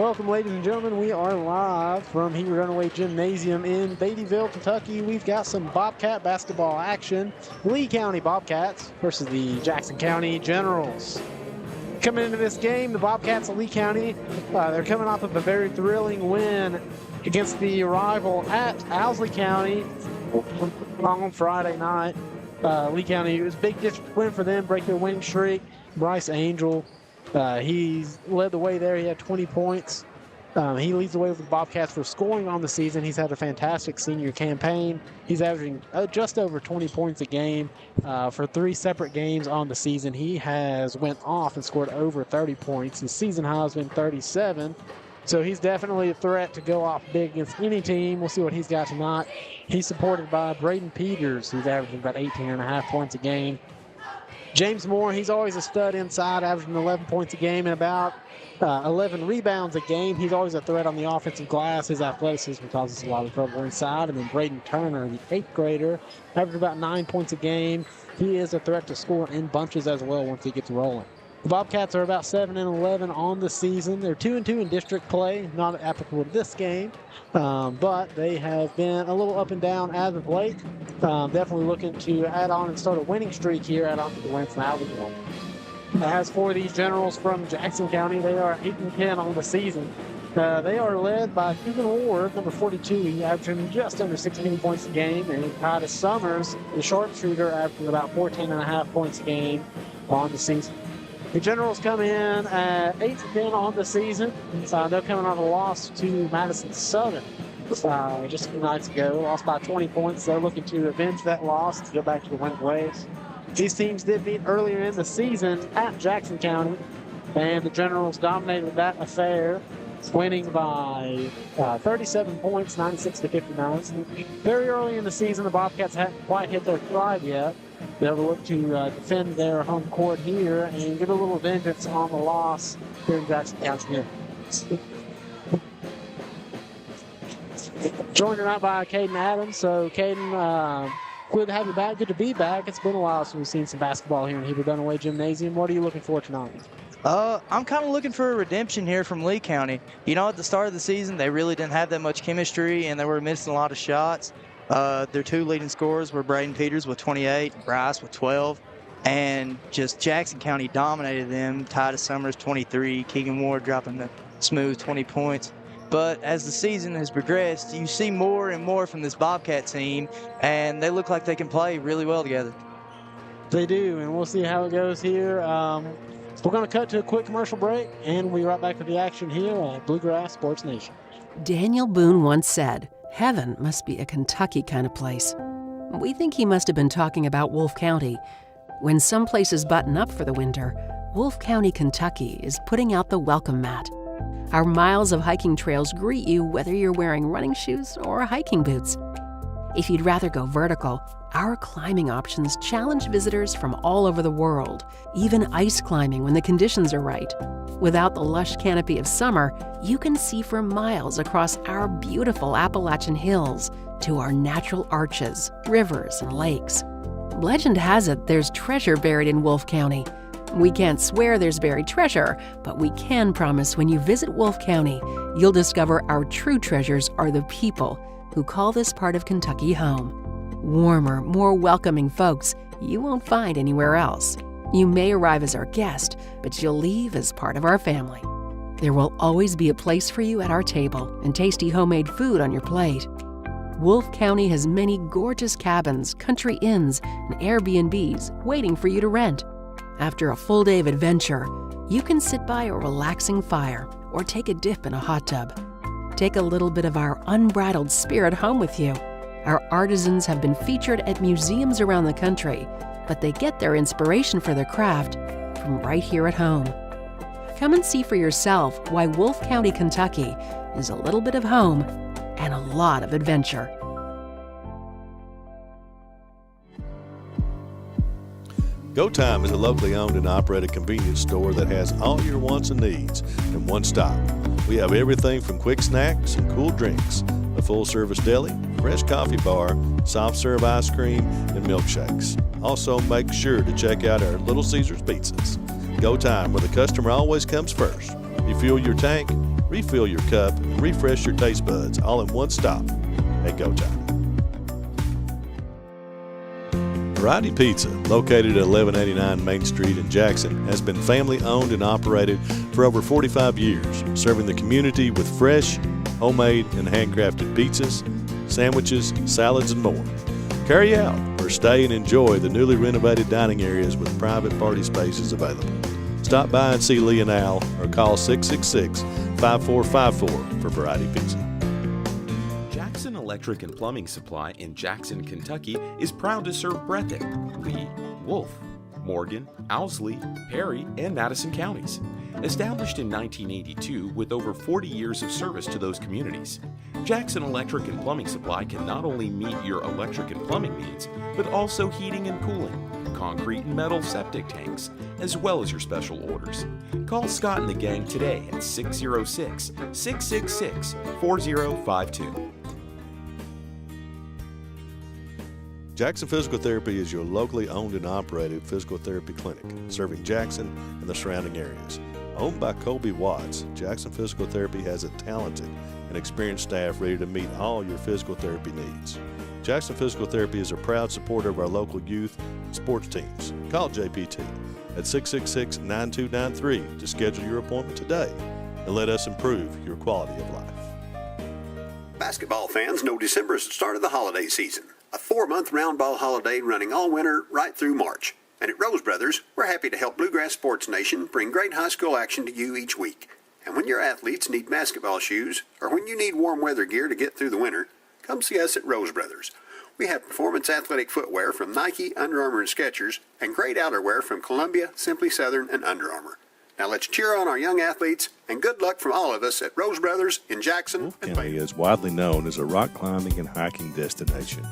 Welcome, ladies and gentlemen. We are live from Heber Dunaway Gymnasium in Beattyville, Kentucky. We've got some Bobcat basketball action. Lee County Bobcats versus the Jackson County Generals. Coming into this game, the Bobcats of Lee County, they're coming off of a very thrilling win against the rival at Owsley County on Friday night. Lee County, it was a big district win for them, break their winning streak. Bryce Angel, he's led the way there. He had 20 points. He leads the way with the Bobcats for scoring on the season. He's had a fantastic senior campaign. He's averaging just over 20 points a game for 3 separate games on the season. He has went off and scored over 30 points. His season high has been 37. So he's definitely a threat to go off big against any team. We'll see what he's got tonight. He's supported by Braden Peters, who's averaging about 18.5 points a game. James Moore, he's always a stud inside, averaging 11 points a game and about 11 rebounds a game. He's always a threat on the offensive glass. His athleticism causes a lot of trouble inside. And then Braden Turner, the 8th grader, averaging about 9 points a game. He is a threat to score in bunches as well once he gets rolling. The Bobcats are about 7-11 on the season. They're 2-2 in district play, not applicable to this game, but they have been a little up and down as of late. Definitely looking to add on and start a winning streak here, add on to the wins now. As for these Generals from Jackson County, they are 8-10 on the season. They are led by Cuban Ward, number 42. He averaging just under 16 points a game, and Titus Summers, the sharpshooter, averaging about 14.5 points a game on the season. The Generals come in at 8-10 on the season. They're coming on a loss to Madison Southern just a few nights ago. Lost by 20 points. They're looking to avenge that loss to go back to the winning ways. These teams did meet earlier in the season at Jackson County, and the Generals dominated that affair, winning by 37 points, 96-59. Very early in the season, the Bobcats hadn't quite hit their stride yet. They'll look to defend their home court here and get a little vengeance on the loss here in Jackson County. Joined tonight by Caden Adams. So, Caden, good to have you back. Good to be back. It's been a while since we've seen some basketball here in Heber Dunaway Gymnasium. What are you looking for tonight? I'm kind of looking for a redemption here from Lee County. You know, at the start of the season, they really didn't have that much chemistry, and they were missing a lot of shots. Their 2 leading scorers were Braden Peters with 28, Bryce with 12, and just Jackson County dominated them. Titus Summers, 23, Keegan Ward dropping the smooth 20 points. But as the season has progressed, you see more and more from this Bobcat team, and they look like they can play really well together. They do, and we'll see how it goes here. We're going to cut to a quick commercial break, and we'll be right back with the action here on Bluegrass Sports Nation. Daniel Boone once said, "Heaven must be a Kentucky kind of place." We think he must have been talking about Wolfe County. When some places button up for the winter, Wolfe County, Kentucky is putting out the welcome mat. Our miles of hiking trails greet you whether you're wearing running shoes or hiking boots. If you'd rather go vertical, our climbing options challenge visitors from all over the world, even ice climbing when the conditions are right. Without the lush canopy of summer, you can see for miles across our beautiful Appalachian hills to our natural arches, rivers, and lakes. Legend has it there's treasure buried in Wolfe County. We can't swear there's buried treasure, but we can promise when you visit Wolfe County, you'll discover our true treasures are the people who call this part of Kentucky home. Warmer, more welcoming folks you won't find anywhere else. You may arrive as our guest, but you'll leave as part of our family. There will always be a place for you at our table and tasty homemade food on your plate. Wolfe County has many gorgeous cabins, country inns, and Airbnbs waiting for you to rent. After a full day of adventure, you can sit by a relaxing fire or take a dip in a hot tub. Take a little bit of our unbridled spirit home with you. Our artisans have been featured at museums around the country, but they get their inspiration for their craft from right here at home. Come and see for yourself why Wolfe County, Kentucky is a little bit of home and a lot of adventure. Go Time is a locally owned and operated convenience store that has all your wants and needs in one stop. We have everything from quick snacks and cool drinks, a full-service deli, fresh coffee bar, soft-serve ice cream, and milkshakes. Also, make sure to check out our Little Caesars pizzas. Go Time, where the customer always comes first. Refuel your tank, refill your cup, and refresh your taste buds all in one stop at Go Time. Variety Pizza, located at 1189 Main Street in Jackson, has been family owned and operated for over 45 years, serving the community with fresh, homemade, and handcrafted pizzas, sandwiches, salads, and more. Carry out or stay and enjoy the newly renovated dining areas with private party spaces available. Stop by and see Lee and Al or call 666-5454 for Variety Pizza. Jackson Electric and Plumbing Supply in Jackson, Kentucky is proud to serve Breathitt, Lee, Wolf, Morgan, Owsley, Perry, and Madison counties. Established in 1982 with over 40 years of service to those communities, Jackson Electric and Plumbing Supply can not only meet your electric and plumbing needs, but also heating and cooling, concrete and metal septic tanks, as well as your special orders. Call Scott and the gang today at 606-666-4052. Jackson Physical Therapy is your locally owned and operated physical therapy clinic, serving Jackson and the surrounding areas. Owned by Colby Watts, Jackson Physical Therapy has a talented and experienced staff ready to meet all your physical therapy needs. Jackson Physical Therapy is a proud supporter of our local youth and sports teams. Call JPT at 666-9293 to schedule your appointment today and let us improve your quality of life. Basketball fans know December is the start of the holiday season. A 4-month round ball holiday running all winter right through March. And at Rose Brothers, we're happy to help Bluegrass Sports Nation bring great high school action to you each week. And when your athletes need basketball shoes, or when you need warm weather gear to get through the winter, come see us at Rose Brothers. We have performance athletic footwear from Nike, Under Armour, and Skechers, and great outerwear from Columbia, Simply Southern, and Under Armour. Now let's cheer on our young athletes, and good luck from all of us at Rose Brothers in Jackson Wolf and County Fayetteville. is widely known as a rock climbing and hiking destination,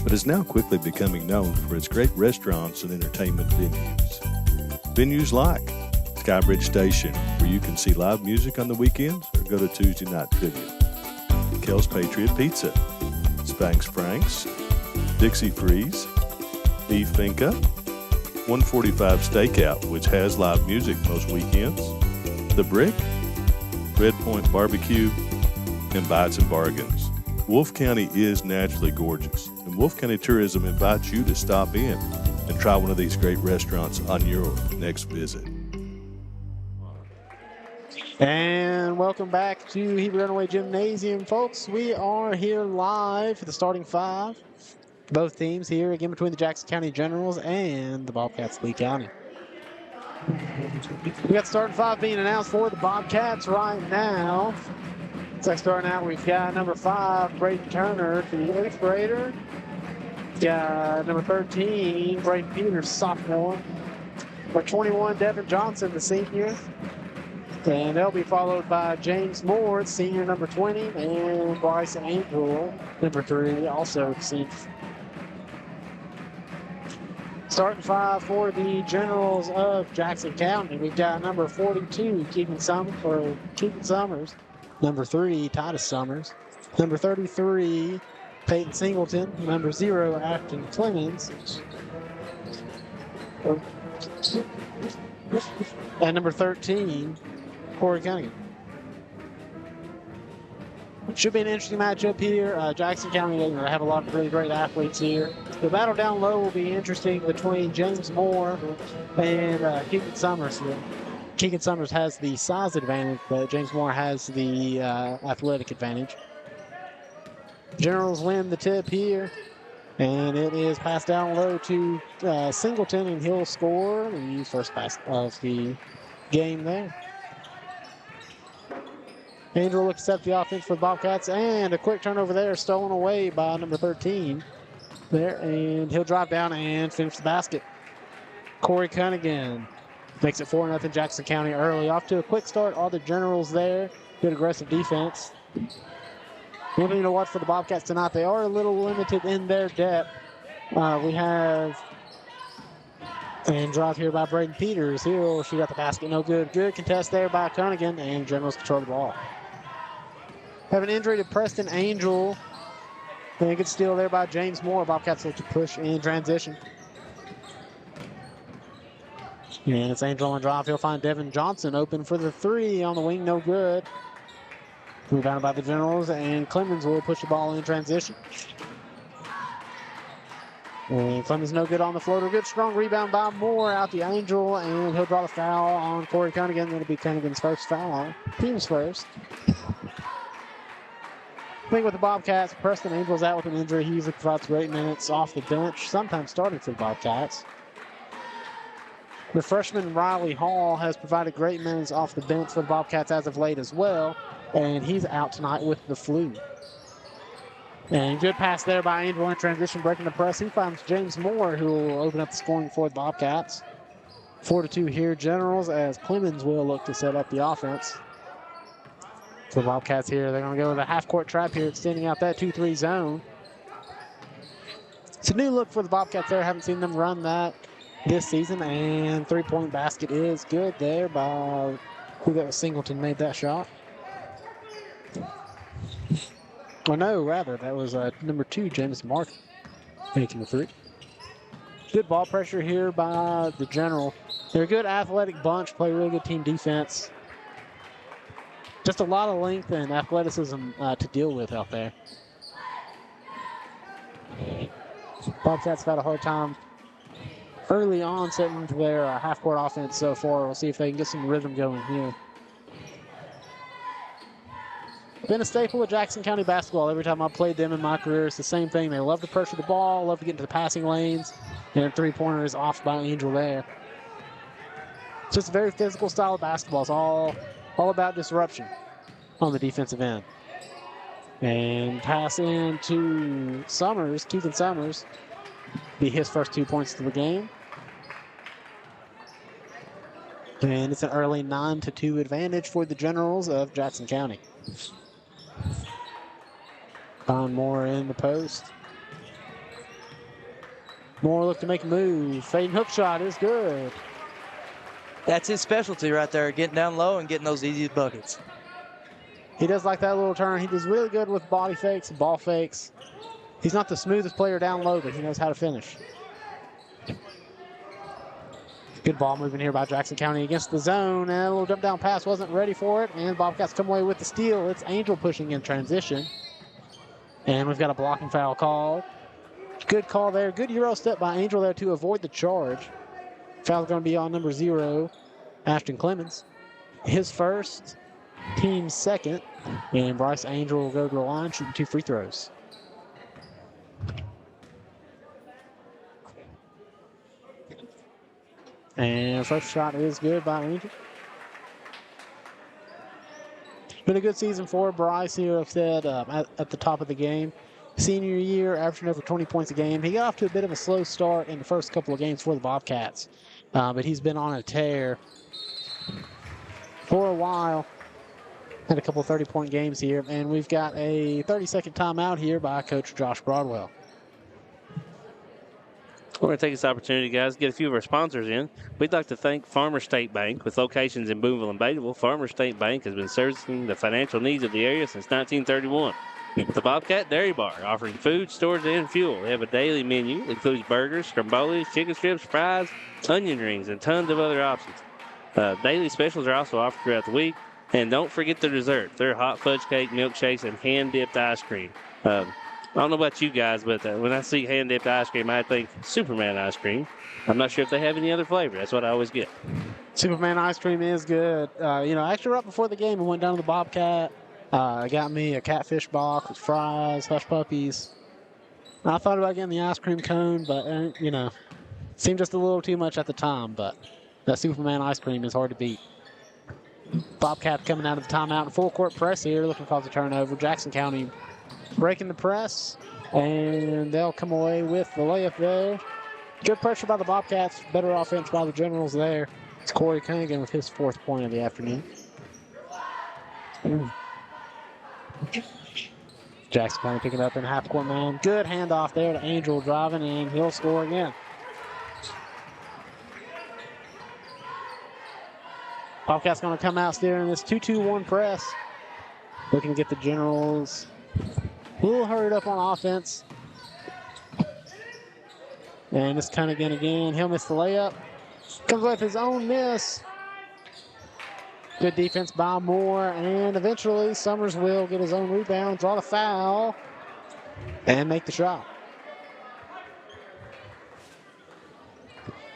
but is now quickly becoming known for its great restaurants and entertainment venues. Venues like Skybridge Station, where you can see live music on the weekends or go to Tuesday night trivia. Kel's Patriot Pizza, Spanx Franks, Dixie Freeze, E Finca, 145 Stakeout, which has live music most weekends, The Brick, Red Point Barbecue, and Bites and Bargains. Wolf County is naturally gorgeous, and Wolf County Tourism invites you to stop in and try one of these great restaurants on your next visit. And welcome back to Heber Dunaway Gymnasium, folks. We are here live for the starting five. Both teams here again between the Jackson County Generals and the Bobcats Lee County. We got starting five being announced for the Bobcats right now. So starting out, we've got number 5, Braden Turner, the 8th grader. We've got number 13, Braden Peters, sophomore. Number 21, Devin Johnson, the senior. And they'll be followed by James Moore, senior, number 20, and Bryson Angel, number 3, also senior. Starting five for the Generals of Jackson County. We've got number 42, Keegan Summers. Number 3, Titus Summers. Number 33, Peyton Singleton. Number 0, Afton Clemens. And number 13, Corey Cunningham. Should be an interesting matchup here. Jackson County, they have a lot of really great athletes here. The battle down low will be interesting between James Moore and Keegan Summers. Keegan Summers has the size advantage, but James Moore has the athletic advantage. Generals win the tip here, and it is passed down low to Singleton, and he'll score the first pass of the game there. Angel looks to set the offense for the Bobcats, and a quick turnover there, stolen away by number 13 there, and he'll drive down and finish the basket. Corey Cunningham makes it 4-0 Jackson County early. Off to a quick start, all the Generals there. Good aggressive defense. One thing to watch for the Bobcats tonight, they are a little limited in their depth. We have and drive here by Braden Peters. He'll shoot at the basket, no good. Good contest there by Cunningham, and Generals control the ball. Have an injury to Preston Angel. And a good steal there by James Moore. Bobcats look to push in transition. And it's Angel on drive. He'll find Devin Johnson open for the 3 on the wing, no good. Rebounded by the Generals, and Clemens will push the ball in transition. And Clemens no good on the floater. Good strong rebound by Moore out the Angel, and he'll draw the foul on Corey Cunningham. That'll be Cunningham's first foul. Team's first. I think with the Bobcats, Preston Angel's out with an injury. He usually provides great minutes off the bench, sometimes starting for the Bobcats. The freshman Riley Hall has provided great minutes off the bench for the Bobcats as of late as well, and he's out tonight with the flu. And good pass there by Angel in transition, breaking the press. He finds James Moore, who will open up the scoring for the Bobcats. 4-2 here, Generals, as Clemens will look to set up the offense. So the Bobcats here, they're going to go with a half-court trap here, extending out that 2-3 zone. It's a new look for the Bobcats there. Haven't seen them run that this season. And three-point basket is good there by, who that was Singleton made that shot. Well, no, rather, that was number 2, James Mark, making the three. Good ball pressure here by the General. They're a good athletic bunch, play really good team defense. Just a lot of length and athleticism to deal with out there. Bobcats had a hard time early on setting their half-court offense so far. We'll see if they can get some rhythm going here. Been a staple of Jackson County basketball. Every time I've played them in my career, it's the same thing. They love to pressure the ball, love to get into the passing lanes, and a three-pointer is off by Angel there. It's just a very physical style of basketball. It's all about disruption on the defensive end. And pass in to Summers, Keegan Summers. Be his first 2 points of the game. And it's an early 9-2 advantage for the Generals of Jackson County. Found Moore in the post. Moore look to make a move. Fading hook shot is good. That's his specialty right there, getting down low and getting those easy buckets. He does like that little turn. He does really good with body fakes and ball fakes. He's not the smoothest player down low, but he knows how to finish. Good ball moving here by Jackson County against the zone. And a little dump down pass, wasn't ready for it. And Bobcats come away with the steal. It's Angel pushing in transition. And we've got a blocking foul call. Good call there. Good Euro step by Angel there to avoid the charge. Foul's going to be on number 0, Ashton Clemens. His first, team's second. And Bryce Angel will go to the line, shooting 2 free throws. And first shot is good by Angel. Been a good season for Bryce here, I've said, at the top of the game. Senior year, averaging over 20 points a game. He got off to a bit of a slow start in the first couple of games for the Bobcats. But he's been on a tear for a while. Had a couple 30-point games here. And we've got a 30-second timeout here by Coach Josh Broadwell. We're going to take this opportunity, guys, to get a few of our sponsors in. We'd like to thank Farmer State Bank. With locations in Boonville and Bateville, Farmer State Bank has been servicing the financial needs of the area since 1931. The Bobcat Dairy Bar, offering food, storage, and fuel. They have a daily menu that includes burgers, scrambolis, chicken strips, fries, onion rings, and tons of other options. Daily specials are also offered throughout the week. And don't forget the dessert. Their hot fudge cake, milkshakes, and hand-dipped ice cream. I don't know about you guys, but when I see hand-dipped ice cream, I think Superman ice cream. I'm not sure if they have any other flavor. That's what I always get. Superman ice cream is good. Actually right before the game, I went down to the Bobcat. I got me a catfish box with fries, hush puppies. I thought about getting the ice cream cone, but, seemed just a little too much at the time. But that Superman ice cream is hard to beat. Bobcat coming out of the timeout in full court press here, looking to cause a turnover. Jackson County breaking the press, and they'll come away with the layup there. Good pressure by the Bobcats, better offense by the Generals there. It's Corey Cunningham with his 4th point of the afternoon. Jackson County picking up in half-court man. Good handoff there to Angel driving, and he'll score again. Bobcats going to come out steering this 2-2-1 press. Looking to get the Generals a little hurried up on offense. And it's Cunningham again. He'll miss the layup. Comes with his own miss. Good defense by Moore, and eventually Summers will get his own rebound, draw the foul, and make the shot.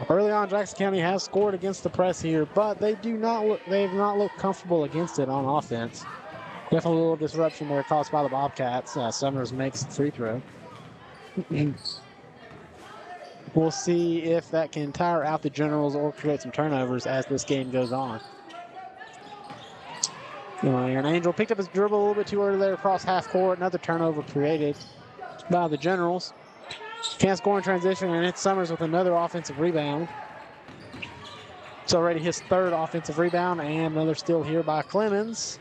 Early on, Jackson County has scored against the press here, but they have not looked comfortable against it on offense. Definitely a little disruption there caused by the Bobcats. Summers makes the free throw. We'll see if that can tire out the Generals or create some turnovers as this game goes on. And Angel picked up his dribble a little bit too early there across half court. Another turnover created by the Generals. Can't score in transition, and it's Summers with another offensive rebound. It's already his third offensive rebound, and another steal here by Clemens.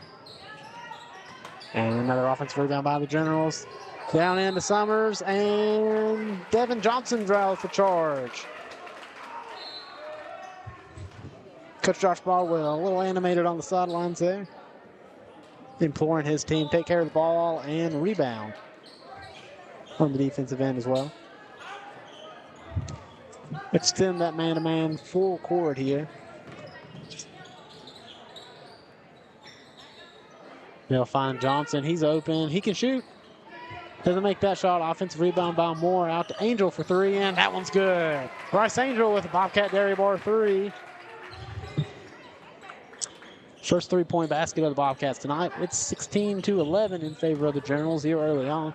And another offensive rebound by the Generals. Down into Summers, and Devin Johnson draws the charge. Coach Josh Baldwell, a little animated on the sidelines there. Imploring his team take care of the ball and rebound on the defensive end as well. Extend that man-to-man full court here. They'll find Johnson. He's open. He can shoot. Doesn't make that shot. Offensive rebound by Moore. Out to Angel for three, and that one's good. Bryce Angel with a Bobcat Dairy Bar three. First three-point basket of the Bobcats tonight. It's 16-11 in favor of the Generals here early on.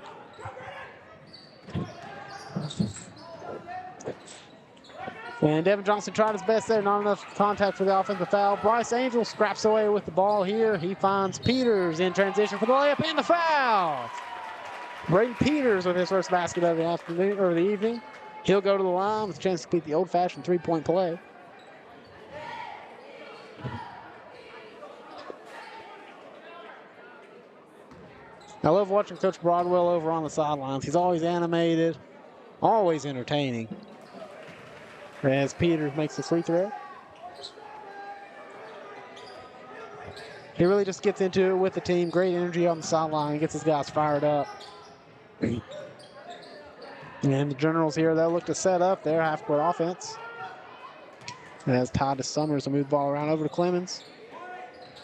And Devin Johnson tried his best there. Not enough contact for the offensive foul. Bryce Angel scraps away with the ball here. He finds Peters in transition for the layup and the foul. Braden Peters with his first basket of the afternoon or the evening. He'll go to the line with a chance to complete the old-fashioned three-point play. I love watching Coach Broadwell over on the sidelines. He's always animated, always entertaining. As Peters makes the free throw. He really just gets into it with the team. Great energy on the sideline. Gets his guys fired up. And the Generals here, they'll look to set up their half-court offense. As Todd Summers will move the ball around over to Clemens.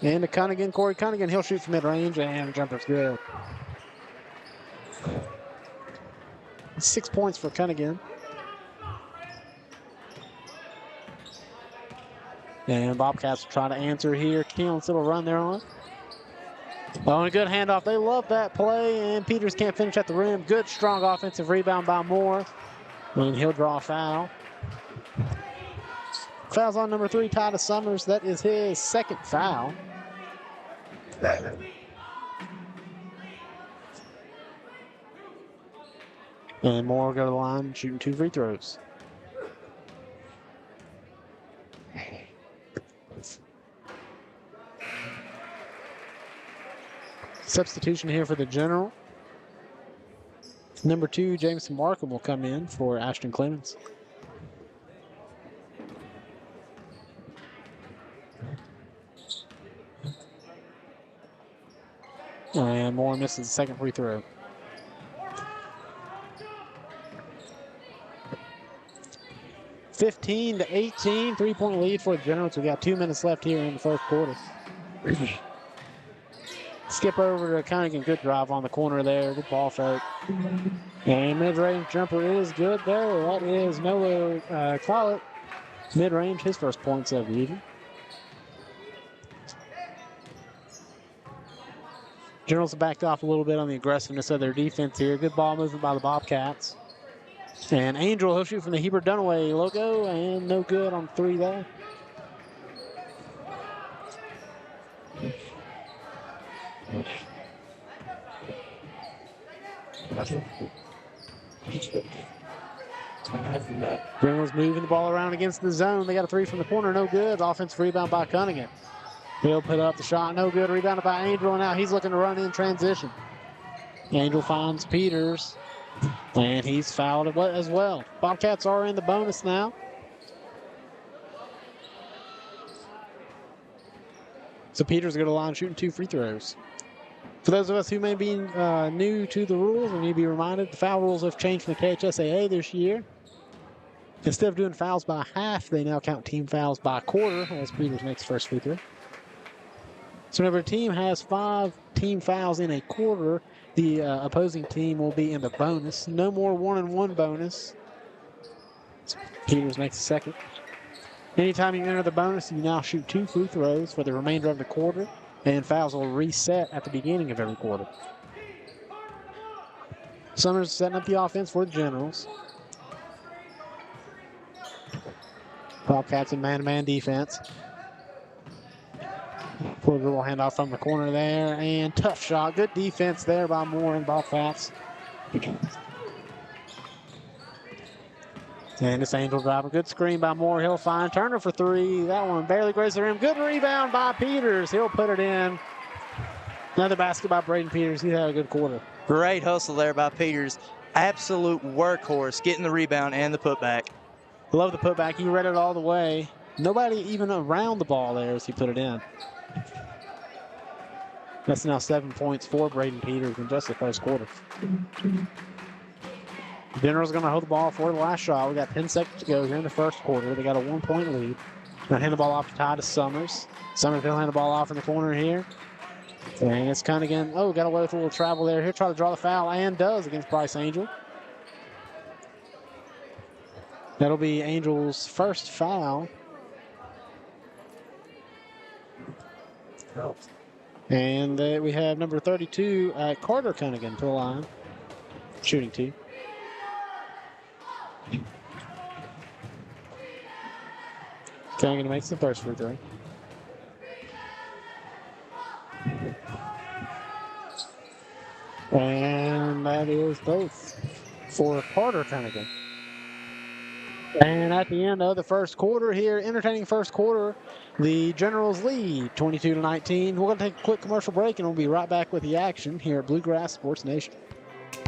And to Cunningham, Corey Cunningham. He'll shoot from mid-range, and the jumper's good. 6 points for Cunningham. And Bobcats will try to answer here. Keelan's little run there on. Oh, and a good handoff. They love that play, and Peters can't finish at the rim. Good, strong offensive rebound by Moore. And he'll draw a foul. Foul's on number 3, Titus Summers. That is his second foul. And Moore will go to the line, shooting 2 free throws. Substitution here for the General. Number 2, Jameson Markham will come in for Ashton Clemens. And Moore misses the second free throw. (15-18), 3-point lead for the Generals. We got 2 minutes left here in the first quarter. Skip over to Cunningham. Good drive on the corner there. Good ball fake. And mid-range jumper is good there. That is Noah Collett. Mid-range, his first points of the evening. Generals have backed off a little bit on the aggressiveness of their defense here. Good ball movement by the Bobcats. And Angel, he'll shoot from the Heber Dunaway logo, and no good on 3 there. Generals moving the ball around against the zone. They got a 3 from the corner, no good. Offensive rebound by Cunningham. He'll put up the shot, no good. Rebounded by Angel, and now he's looking to run in transition. Angel finds Peters, and he's fouled as well. Bobcats are in the bonus now. So Peters going to line shooting 2 free throws. For those of us who may be new to the rules, we need to be reminded the foul rules have changed from the KHSAA this year. Instead of doing fouls by half, they now count team fouls by quarter as Peters makes first free throw. So whenever a team has 5 team fouls in a quarter, the opposing team will be in the bonus. No more 1-and-1 bonus. Peters makes a second. Anytime you enter the bonus, you now shoot 2 free throws for the remainder of the quarter, and fouls will reset at the beginning of every quarter. Summers setting up the offense for the Generals. Bobcats in man-to-man defense. Pull a little handoff from the corner there, and tough shot. Good defense there by Moore and Bobcats. And this Angel drive, a good screen by Moore. He'll find Turner for 3. That one barely grazed the rim. Good rebound by Peters. He'll put it in. Another basket by Braden Peters. He had a good quarter. Great hustle there by Peters. Absolute workhorse, getting the rebound and the putback. Love the putback. He read it all the way. Nobody even around the ball there as he put it in. That's now 7 points for Braden Peters in just the first quarter. General's going to hold the ball for the last shot. We got 10 seconds to go here in the first quarter. They got a 1-point lead. Going to hand the ball off to Ty to Summers. Summers will hand the ball off in the corner here. And it's kind of again. Oh, got away with a little travel there. He'll try to draw the foul and does against Bryce Angel. That'll be Angel's first foul. And we have number 32, Carter Cunningham, to the line. Shooting 2. Cunningham makes the first free throw. And that is both for Carter Cunningham. And at the end of the first quarter here, entertaining first quarter, the Generals lead 22-19. We're going to take a quick commercial break, and we'll be right back with the action here at Bluegrass Sports Nation.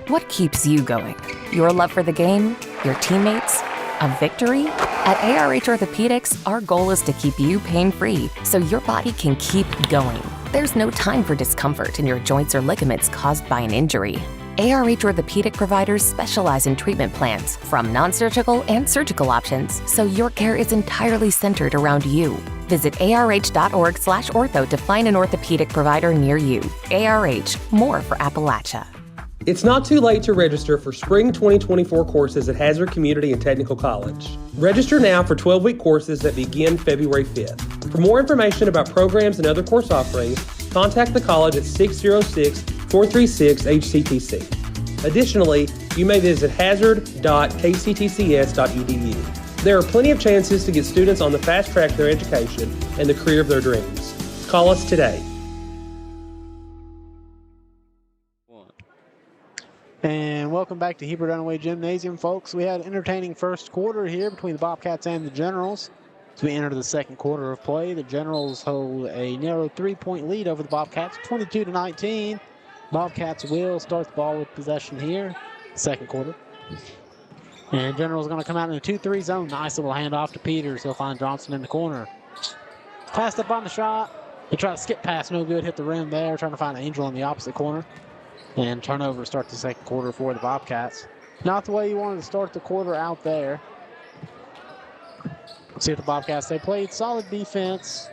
What keeps you going? Your love for the game? Your teammates? A victory? At ARH Orthopedics, our goal is to keep you pain-free so your body can keep going. There's no time for discomfort in your joints or ligaments caused by an injury. ARH Orthopedic providers specialize in treatment plans, from non-surgical and surgical options, so your care is entirely centered around you. Visit arh.org/ortho to find an orthopedic provider near you. ARH, more for Appalachia. It's not too late to register for spring 2024 courses at Hazard Community and Technical College. Register now for 12-week courses that begin February 5th. For more information about programs and other course offerings, contact the college at 606-436-HCTC. Additionally, you may visit hazard.kctcs.edu. There are plenty of chances to get students on the fast track to their education and the career of their dreams. Call us today. And welcome back to Heber Dunaway Gymnasium, folks. We had an entertaining first quarter here between the Bobcats and the Generals. As we enter the second quarter of play, the Generals hold a narrow 3-point lead over the Bobcats, 22-19. Bobcats will start the ball with possession here, second quarter. And Generals going to come out in a 2-3 zone. Nice little handoff to Peters. He'll find Johnson in the corner. Passed up on the shot. He tried to skip pass, no good. Hit the rim there, trying to find Angel in the opposite corner. And turnover to start the second quarter for the Bobcats. Not the way you wanted to start the quarter out there. See what the Bobcats, they played solid defense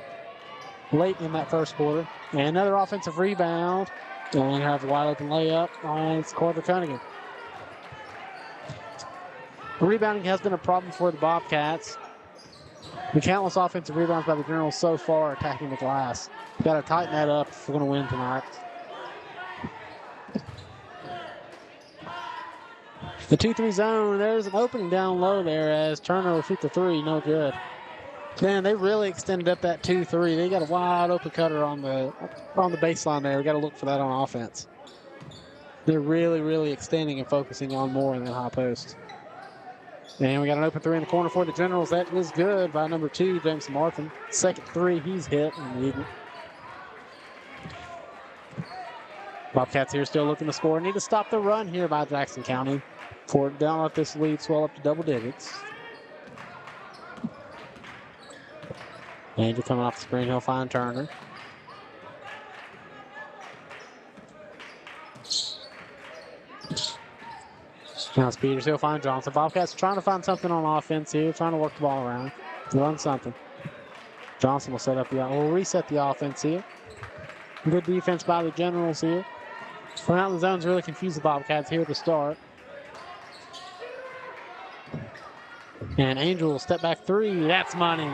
late in that first quarter. And another offensive rebound. And we have a wide open layup on Carter Cunningham. Rebounding has been a problem for the Bobcats. The countless offensive rebounds by the Generals so far attacking the glass. We've got to tighten that up if we're going to win tonight. The 2-3 zone, there's an opening down low there as Turner will shoot the 3, no good. Man, they really extended up that 2-3. They got a wide open cutter on the baseline there. We got to look for that on offense. They're really, really extending and focusing on more in that high post. And we got an open 3 in the corner for the Generals. That is good by number 2, James Martin. Second 3 he's hit in the evening. Bobcats here still looking to score. Need to stop the run here by Jackson County. For down let this lead swell up to double digits. Andrew coming off the screen, he'll find Turner. Now it's Peters, he'll find Johnson. Bobcats trying to find something on offense here, trying to work the ball around, run something. Johnson will set up will reset the offense here. Good defense by the Generals here. Going out in the zones really confused the Bobcats here to start. And Angel will step back three. That's money.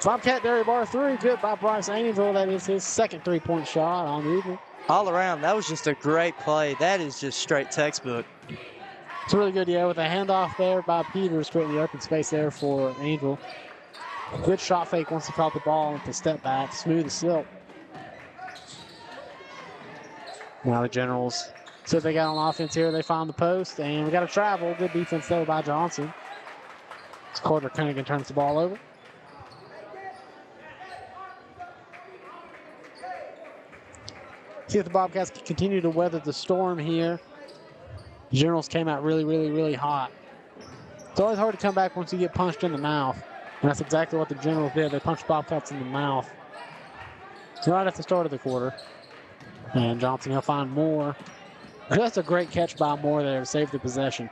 Bobcat Dairy Bar three. Good by Bryce Angel. That is his second three-point shot on the evening. All around, that was just a great play. That is just straight textbook. It's really good, yeah, with a handoff there by Peters, creating the open space there for Angel. Good shot fake once he caught the ball into step back. Smooth as silk. Now the Generals, so they got on offense here. They found the post, and we got a travel. Good defense there by Johnson. Carter Cunningham turns the ball over. See if the Bobcats can continue to weather the storm here. Generals came out really, really, really hot. It's always hard to come back once you get punched in the mouth. And that's exactly what the Generals did. They punched Bobcats in the mouth. Right at the start of the quarter. And Johnson, he'll find Moore. That's a great catch by Moore there to save the possession.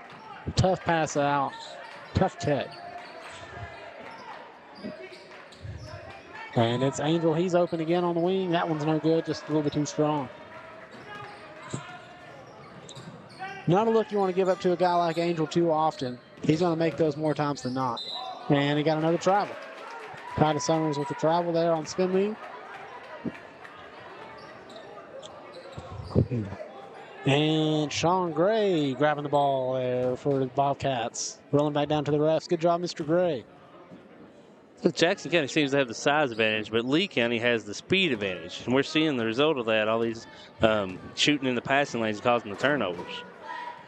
Tough pass out. Tough catch. And it's Angel. He's open again on the wing. That one's no good, just a little bit too strong. Not a look you want to give up to a guy like Angel too often. He's going to make those more times than not. And he got another travel. Titus Summers with the travel there on spin move. And Sean Gray grabbing the ball there for the Bobcats. Rolling back down to the refs. Good job, Mr. Gray. Jackson County seems to have the size advantage, but Lee County has the speed advantage. And we're seeing the result of that, all these shooting in the passing lanes causing the turnovers.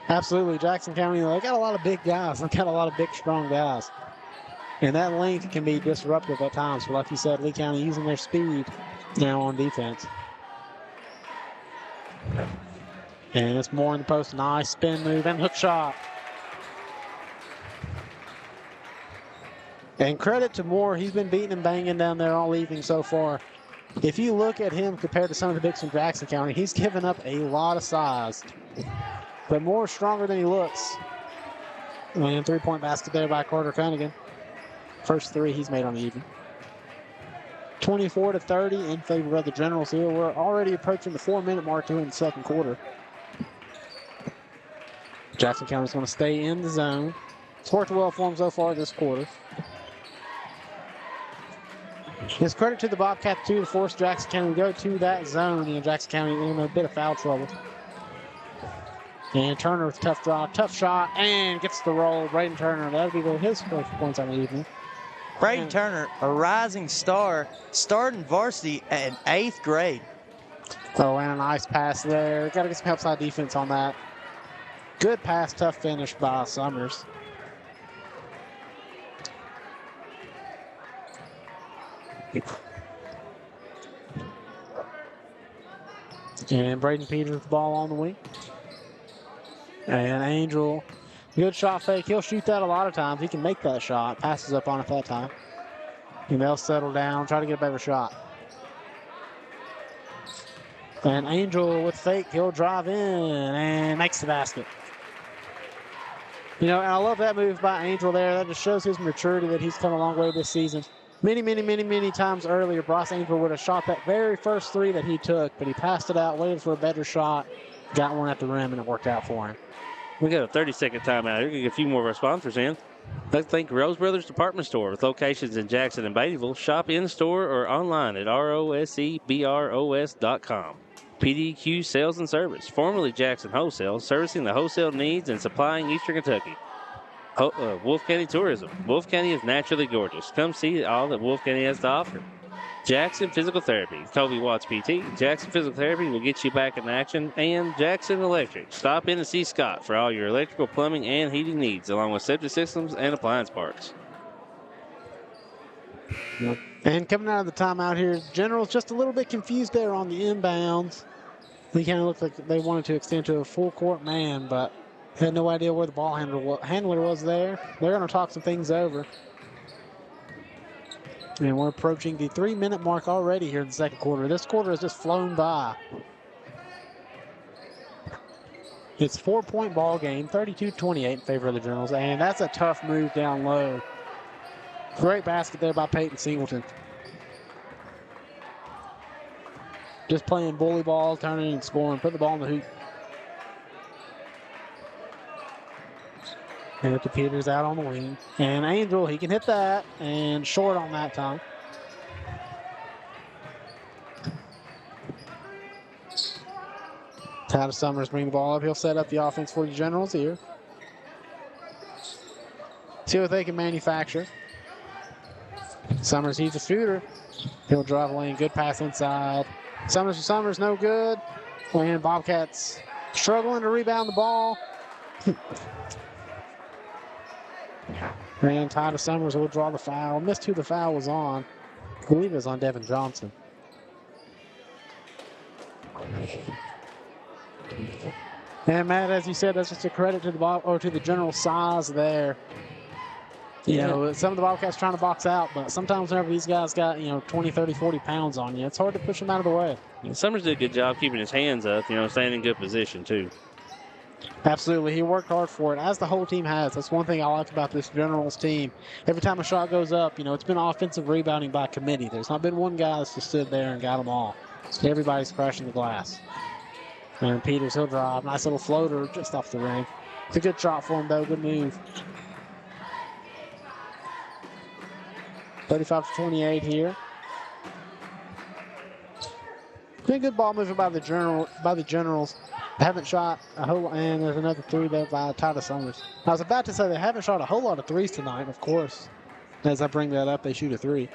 Absolutely. Jackson County, they got a lot of big guys. They got a lot of big, strong guys. And that length can be disruptive at times. But like you said, Lee County using their speed now on defense. And it's Moore in the post. Nice spin move and hook shot. And credit to Moore. He's been beating and banging down there all evening so far. If you look at him compared to some of the bigs from Jackson County, he's given up a lot of size. But Moore's stronger than he looks. And three-point basket there by Carter Cunningham. First three he's made on the evening. 24-30 in favor of the Generals here. We're already approaching the 4-minute mark here in the second quarter. Jackson County's going to stay in the zone. It's worked well for them so far this quarter. It's credit to the Bobcats, too, to force Jackson County to go to that zone. You know, Jackson County in a bit of foul trouble. And Turner with a tough draw, tough shot, and gets the roll. Braden Turner, that'll be his first points on the evening. Braden Turner, a rising star, starting varsity in 8th grade. Oh, and a nice pass there. Got to get some help side defense on that. Good pass, tough finish by Summers. And Braden Peters with the ball on the wing. And Angel, good shot fake. He'll shoot that a lot of times. He can make that shot. Passes up on it that time. And they'll settle down, try to get a better shot. And Angel with fake, he'll drive in and makes the basket. You know, and I love that move by Angel there. That just shows his maturity that he's come a long way this season. Many times earlier, Bryce Angel would have shot that very first three that he took, but he passed it out, waited for a better shot, got one at the rim, and it worked out for him. We got a 30-second timeout here. We're going to get a few more of our sponsors in. Let's thank Rose Brothers Department Store with locations in Jackson and Beattyville. Shop in-store or online at rosebros.com. PDQ Sales and Service, formerly Jackson Wholesale, servicing the wholesale needs and supplying Eastern Kentucky. Wolf County Tourism. Wolf County is naturally gorgeous. Come see all that Wolf County has to offer. Jackson Physical Therapy. Toby Watts PT. Jackson Physical Therapy will get you back in action. And Jackson Electric. Stop in and see Scott for all your electrical, plumbing, and heating needs, along with septic systems and appliance parts. And coming out of the timeout here, Generals just a little bit confused there on the inbounds. Lee County looked like they wanted to extend to a full court man, but had no idea where the ball handler was there. They're going to talk some things over. And we're approaching the 3-minute mark already here in the second quarter. This quarter has just flown by. It's a 4-point ball game, 32-28 in favor of the Generals, and that's a tough move down low. Great basket there by Peyton Singleton. just playing bully ball, turning and scoring, put the ball in the hoop. And to Peters out on the wing. And Angel, he can hit that, and short on that time. Tyler Summers bring the ball up. He'll set up the offense for the Generals here. See what they can manufacture. Summers, he's a shooter. He'll drive lane. Good pass inside. Summers, no good. And Bobcats struggling to rebound the ball. And Tyler Summers will draw the foul. Missed who the foul was on. I believe it was on Devin Johnson. And Matt, as you said, that's just a credit to the general size there. You know, some of the Bobcats trying to box out, but sometimes whenever these guys got, 20, 30, 40 pounds on you, it's hard to push them out of the way. Summers did a good job keeping his hands up, staying in good position, too. Absolutely. He worked hard for it, as the whole team has. That's one thing I like about this Generals team. Every time a shot goes up, it's been offensive rebounding by committee. There's not been one guy that's just stood there and got them all. Everybody's crashing the glass. And Peters, he'll drive. Nice little floater just off the rim. It's a good shot for him, though. Good move. 35-28 here. Been good ball movement by the Generals. They haven't shot a whole, and there's another three there by Tyler Summers. I was about to say they haven't shot a whole lot of threes tonight, of course. As I bring that up, they shoot a three.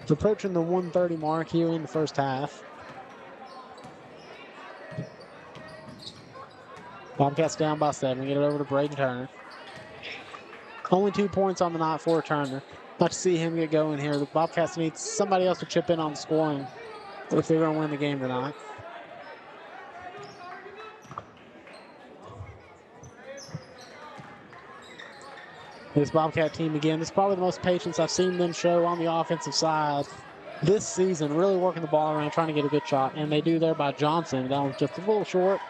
It's approaching the 1:30 mark here in the first half. Bobcats down by 7. Get it over to Braden Turner. Only 2 points on the night for Turner. Not to see him get going here. The Bobcats need somebody else to chip in on scoring if they're going to win the game tonight. This Bobcat team again, this is probably the most patience I've seen them show on the offensive side this season. Really working the ball around, trying to get a good shot. And they do there by Johnson. That was just a little short.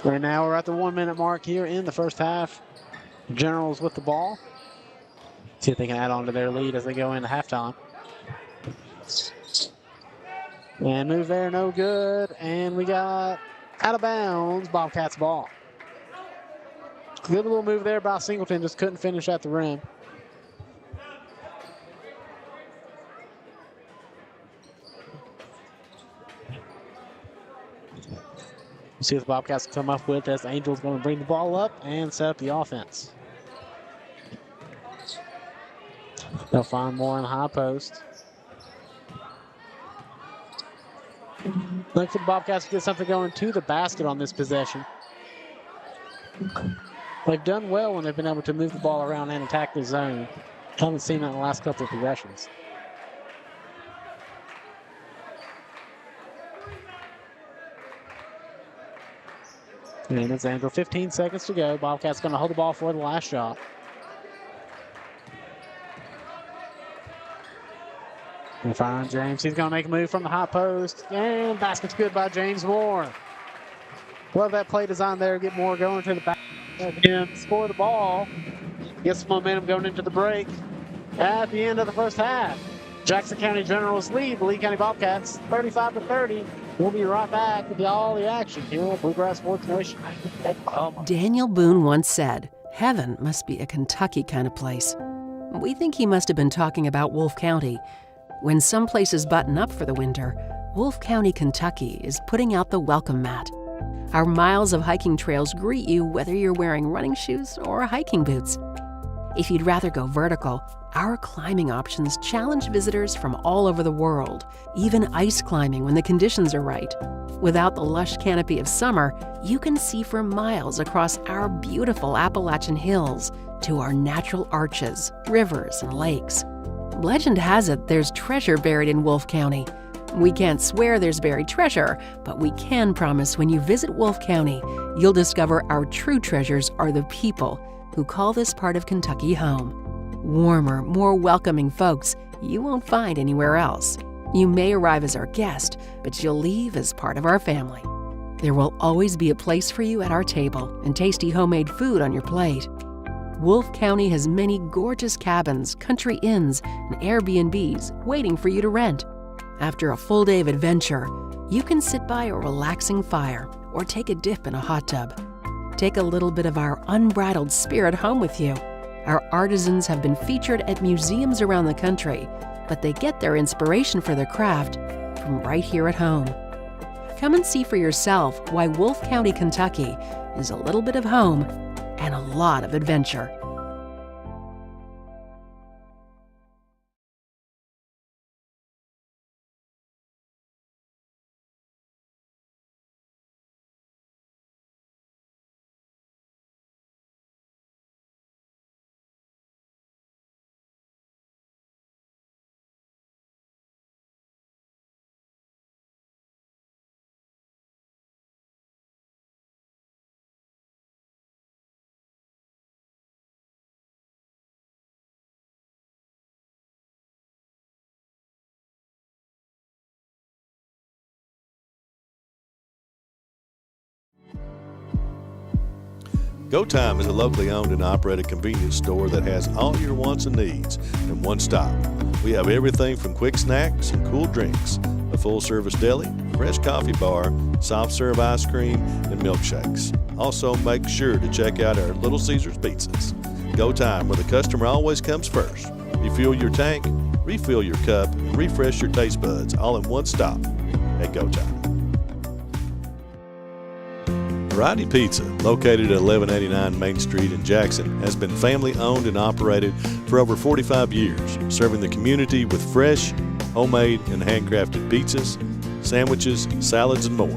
Right now we're at the 1 minute mark here in the first half. Generals with the ball. See if they can add on to their lead as they go into halftime. And move there, no good. And we got out of bounds, Bobcats ball. Good little move there by Singleton, just couldn't finish at the rim. See what the Bobcats come up with as Angel's going to bring the ball up and set up the offense. They'll find more in the high post. Look for the Bobcats to get something going to the basket on this possession. They've done well when they've been able to move the ball around and attack the zone. Haven't seen that in the last couple of possessions. And it's Angel, 15 seconds to go. Bobcats going to hold the ball for the last shot. And find James. He's going to make a move from the high post. And basket's good by James Moore. Love that play design there. Get Moore going to the back. And score the ball. Get some momentum going into the break at the end of the first half. Jackson County Generals lead the Lee County Bobcats 35-30. We'll be right back with all the action here at Bluegrass Sports Nation. Daniel Boone once said, "Heaven must be a Kentucky kind of place." We think he must have been talking about Wolfe County. When some places button up for the winter, Wolfe County, Kentucky is putting out the welcome mat. Our miles of hiking trails greet you whether you're wearing running shoes or hiking boots. If you'd rather go vertical, our climbing options challenge visitors from all over the world, even ice climbing when the conditions are right. Without the lush canopy of summer, you can see for miles across our beautiful Appalachian hills to our natural arches, rivers, and lakes. Legend has it there's treasure buried in Wolfe County. We can't swear there's buried treasure, but we can promise when you visit Wolfe County, you'll discover our true treasures are the people who call this part of Kentucky home. Warmer, more welcoming folks you won't find anywhere else. You may arrive as our guest, but you'll leave as part of our family. There will always be a place for you at our table and tasty homemade food on your plate. Wolfe County has many gorgeous cabins, country inns, and Airbnbs waiting for you to rent. After a full day of adventure, you can sit by a relaxing fire or take a dip in a hot tub. Take a little bit of our unbridled spirit home with you. Our artisans have been featured at museums around the country, but they get their inspiration for their craft from right here at home. Come and see for yourself why Wolfe County, Kentucky is a little bit of home and a lot of adventure. Go Time is a locally owned and operated convenience store that has all your wants and needs in one stop. We have everything from quick snacks and cool drinks, a full-service deli, fresh coffee bar, soft-serve ice cream, and milkshakes. Also, make sure to check out our Little Caesars pizzas. Go Time, where the customer always comes first. Refuel your tank, refill your cup, and refresh your taste buds all in one stop at Go Time. Variety Pizza, located at 1189 Main Street in Jackson, has been family owned and operated for over 45 years, serving the community with fresh, homemade, and handcrafted pizzas, sandwiches, salads, and more.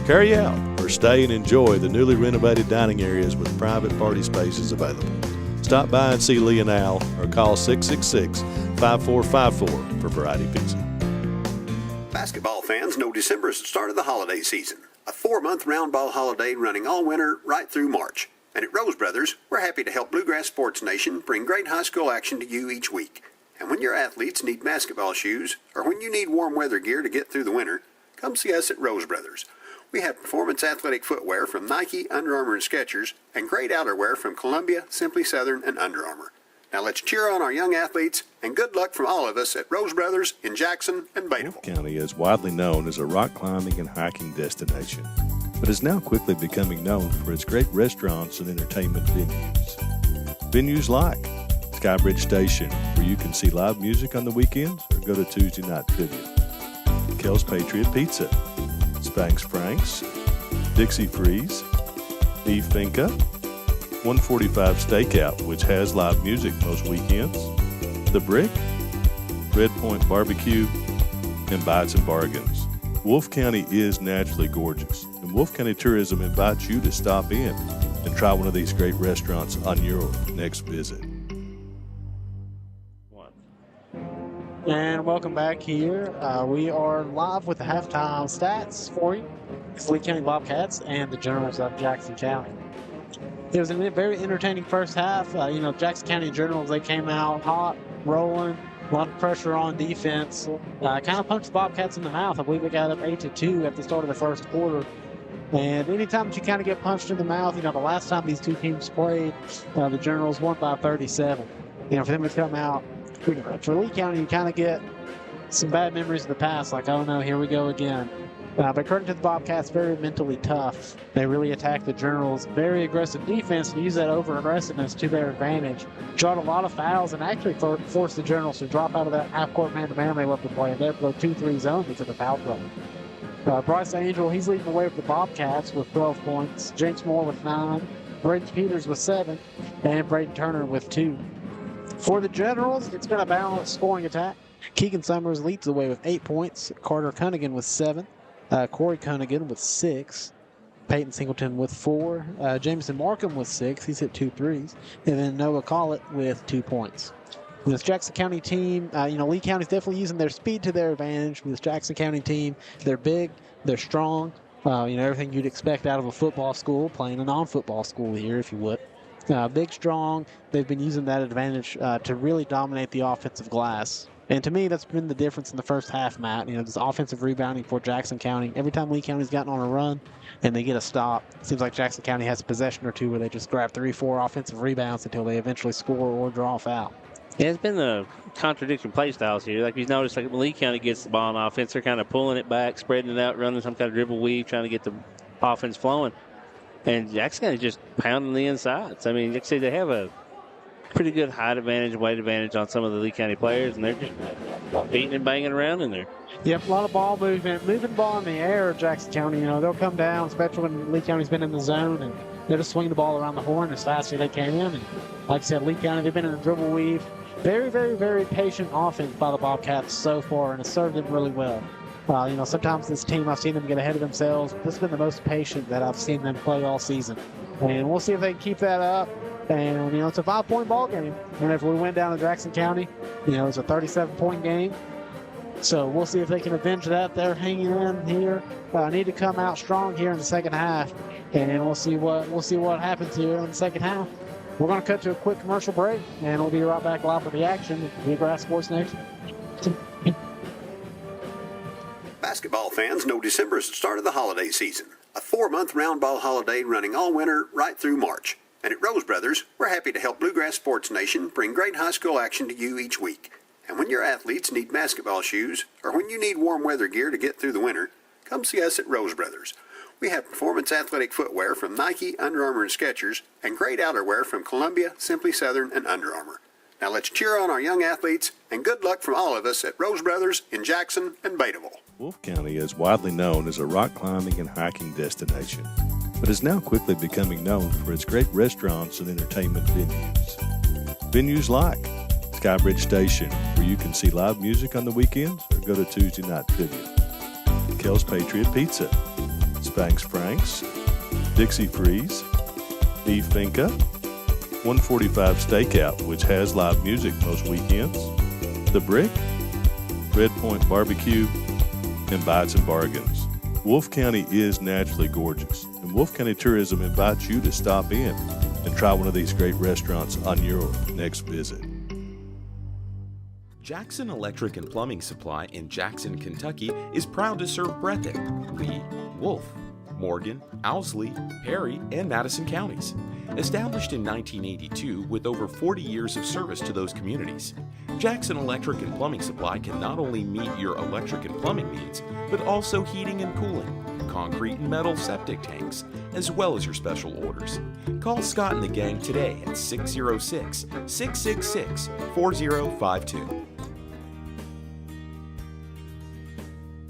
Carry out or stay and enjoy the newly renovated dining areas with private party spaces available. Stop by and see Lee and Al or call 666-5454 for Variety Pizza. Basketball fans know December is the start of the holiday season. A 4-month round ball holiday running all winter right through March. And at Rose Brothers, we're happy to help Bluegrass Sports Nation bring great high school action to you each week. And when your athletes need basketball shoes, or when you need warm weather gear to get through the winter, come see us at Rose Brothers. We have performance athletic footwear from Nike, Under Armour, and Skechers, and great outerwear from Columbia, Simply Southern, and Under Armour. Now let's cheer on our young athletes, and good luck from all of us at Rose Brothers in Jackson and Bateville. Wolfe County is widely known as a rock climbing and hiking destination, but is now quickly becoming known for its great restaurants and entertainment venues. Venues like Skybridge Station, where you can see live music on the weekends or go to Tuesday night trivia. Kel's Patriot Pizza, Spanx Frank's, Dixie Freeze, Beef Finca, 145 Stakeout, which has live music most weekends, The Brick, Red Point Barbecue, and Bites and Bargains. Wolfe County is naturally gorgeous, and Wolfe County Tourism invites you to stop in and try one of these great restaurants on your next visit. And welcome back here. We are live with the halftime stats for you. It's Lee County Bobcats and the Generals of Jackson County. It was a very entertaining first half. Jackson County Generals, they came out hot, rolling, a lot of pressure on defense. Kind of punched the Bobcats in the mouth. I believe they got up 8-2 at the start of the first quarter. And anytime that you kind of get punched in the mouth, the last time these two teams played, the Generals won by 37. For them to come out, for Lee County, you kind of get some bad memories of the past, like, oh no, here we go again. But according to the Bobcats, very mentally tough. They really attacked the Generals. Very aggressive defense and use that over-aggressiveness to their advantage. Drawed a lot of fouls and actually forced the Generals to drop out of that half-court man-to-man they love to play. And they're go 2-3 zone because of the foul trouble. Bryce Angel, he's leading the way with the Bobcats with 12 points. James Moore with 9. Braden Peters with 7. And Braden Turner with 2. For the Generals, it's been a balanced scoring attack. Keegan Summers leads the way with 8 points. Carter Cunningham with 7. Corey Cunningham with 6. Peyton Singleton with 4. Jameson Markham with 6. He's hit 2 threes. And then Noah Collett with 2 points. This Jackson County team, Lee County's definitely using their speed to their advantage. This Jackson County team, they're big, they're strong. Everything you'd expect out of a football school, playing a non-football school here, if you would. Big, strong. They've been using that advantage to really dominate the offensive glass. And to me, that's been the difference in the first half, Matt. This offensive rebounding for Jackson County. Every time Lee County's gotten on a run and they get a stop, it seems like Jackson County has a possession or two where they just grab 3-4 offensive rebounds until they eventually score or draw foul. Yeah, it's been the contradictory play styles here. Like you've noticed, like when Lee County gets the ball on offense, they're kind of pulling it back, spreading it out, running some kind of dribble weave, trying to get the offense flowing. And Jackson County just pounding the insides. I mean, like I say, they have a pretty good height advantage, weight advantage on some of the Lee County players, and they're just beating and banging around in there. Yep, a lot of ball movement. Moving the ball in the air, Jackson County, they'll come down, especially when Lee County's been in the zone, and they'll just swing the ball around the horn as fast as they can. And like I said, Lee County, they've been in the dribble weave. Very, very, very patient offense by the Bobcats so far, and it's served them really well. Sometimes this team, I've seen them get ahead of themselves. This has been the most patient that I've seen them play all season. And we'll see if they can keep that up. And, it's a 5-point ball game. And if we went down to Jackson County, it's a 37-point game. So we'll see if they can avenge that. They're hanging in here. Need to come out strong here in the second half. And we'll see what happens here in the second half. We're going to cut to a quick commercial break, and we'll be right back live with the action with Bluegrass Sports Nation. Basketball fans know December is the start of the holiday season. A 4-month round ball holiday running all winter right through March. And at Rose Brothers, we're happy to help Bluegrass Sports Nation bring great high school action to you each week. And when your athletes need basketball shoes, or when you need warm weather gear to get through the winter, come see us at Rose Brothers. We have performance athletic footwear from Nike, Under Armour, and Skechers, and great outerwear from Columbia, Simply Southern, and Under Armour. Now let's cheer on our young athletes, and good luck from all of us at Rose Brothers in Jackson and Betaville. Wolfe County is widely known as a rock climbing and hiking destination, but is now quickly becoming known for its great restaurants and entertainment venues. Venues like Skybridge Station, where you can see live music on the weekends or go to Tuesday night trivia. Kel's Patriot Pizza, Spanx Franks, Dixie Freeze, Beef Finca, 145 Stakeout, which has live music most weekends, The Brick, Red Point Barbecue, and Bites and Bargains. Wolfe County is naturally gorgeous, and Wolfe County Tourism invites you to stop in and try one of these great restaurants on your next visit. Jackson Electric and Plumbing Supply in Jackson, Kentucky is proud to serve Breathitt, Lee, Wolfe, Morgan, Owsley, Perry, and Madison counties. Established in 1982 with over 40 years of service to those communities, Jackson Electric and Plumbing Supply can not only meet your electric and plumbing needs, but also heating and cooling, concrete and metal septic tanks, as well as your special orders. Call Scott and the gang today at 606-666-4052.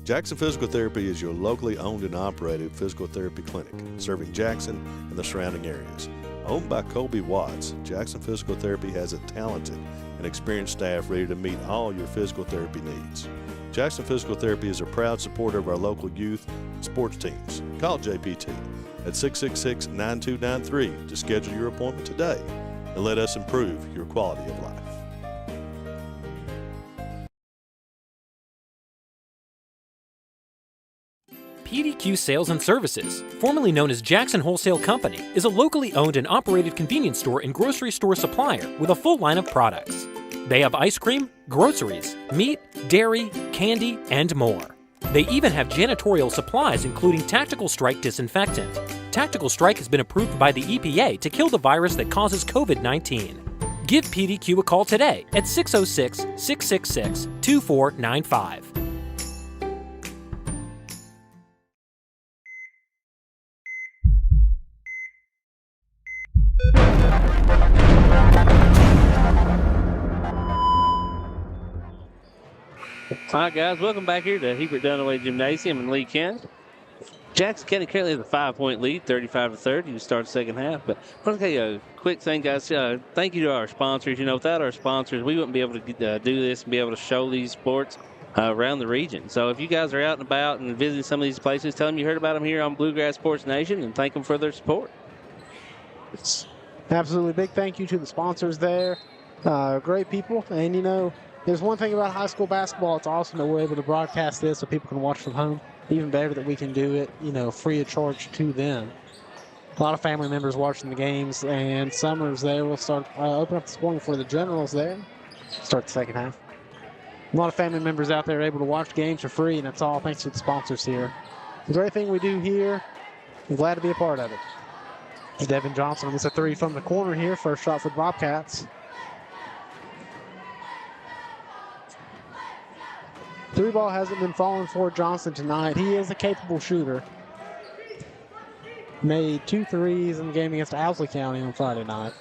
Jackson Physical Therapy is your locally owned and operated physical therapy clinic, serving Jackson and the surrounding areas. Owned by Colby Watts, Jackson Physical Therapy has a talented and experienced staff ready to meet all your physical therapy needs. Jackson Physical Therapy is a proud supporter of our local youth and sports teams. Call JPT at 666-9293 to schedule your appointment today and let us improve your quality of life. PDQ Sales and Services, formerly known as Jackson Wholesale Company, is a locally owned and operated convenience store and grocery store supplier with a full line of products. They have ice cream, groceries, meat, dairy, candy, and more. They even have janitorial supplies including Tactical Strike disinfectant. Tactical Strike has been approved by the EPA to kill the virus that causes COVID-19. Give PDQ a call today at 606-666-2495. All right, guys, welcome back here to Heber Dunaway Gymnasium in Lee County. Jackson County currently has a 5-point lead, 35-30 to start the second half. But I want to tell you a quick thing, guys. Thank you to our sponsors. Without our sponsors, we wouldn't be able to do this and be able to show these sports around the region. So if you guys are out and about and visiting some of these places, tell them you heard about them here on Bluegrass Sports Nation and thank them for their support. Absolutely. Big thank you to the sponsors there. Great people. And, there's one thing about high school basketball. It's awesome that we're able to broadcast this so people can watch from home. Even better that we can do it, free of charge to them. A lot of family members watching the games, and Summers there will start open up the scoring for the Generals there. Start the second half. A lot of family members out there able to watch games for free, and that's all thanks to the sponsors here. The great thing we do here, I'm glad to be a part of it. Devin Johnson gets a three from the corner here. First shot for the Bobcats. Three ball hasn't been falling for Johnson tonight. He is a capable shooter. Made 2 threes in the game against Owsley County on Friday night.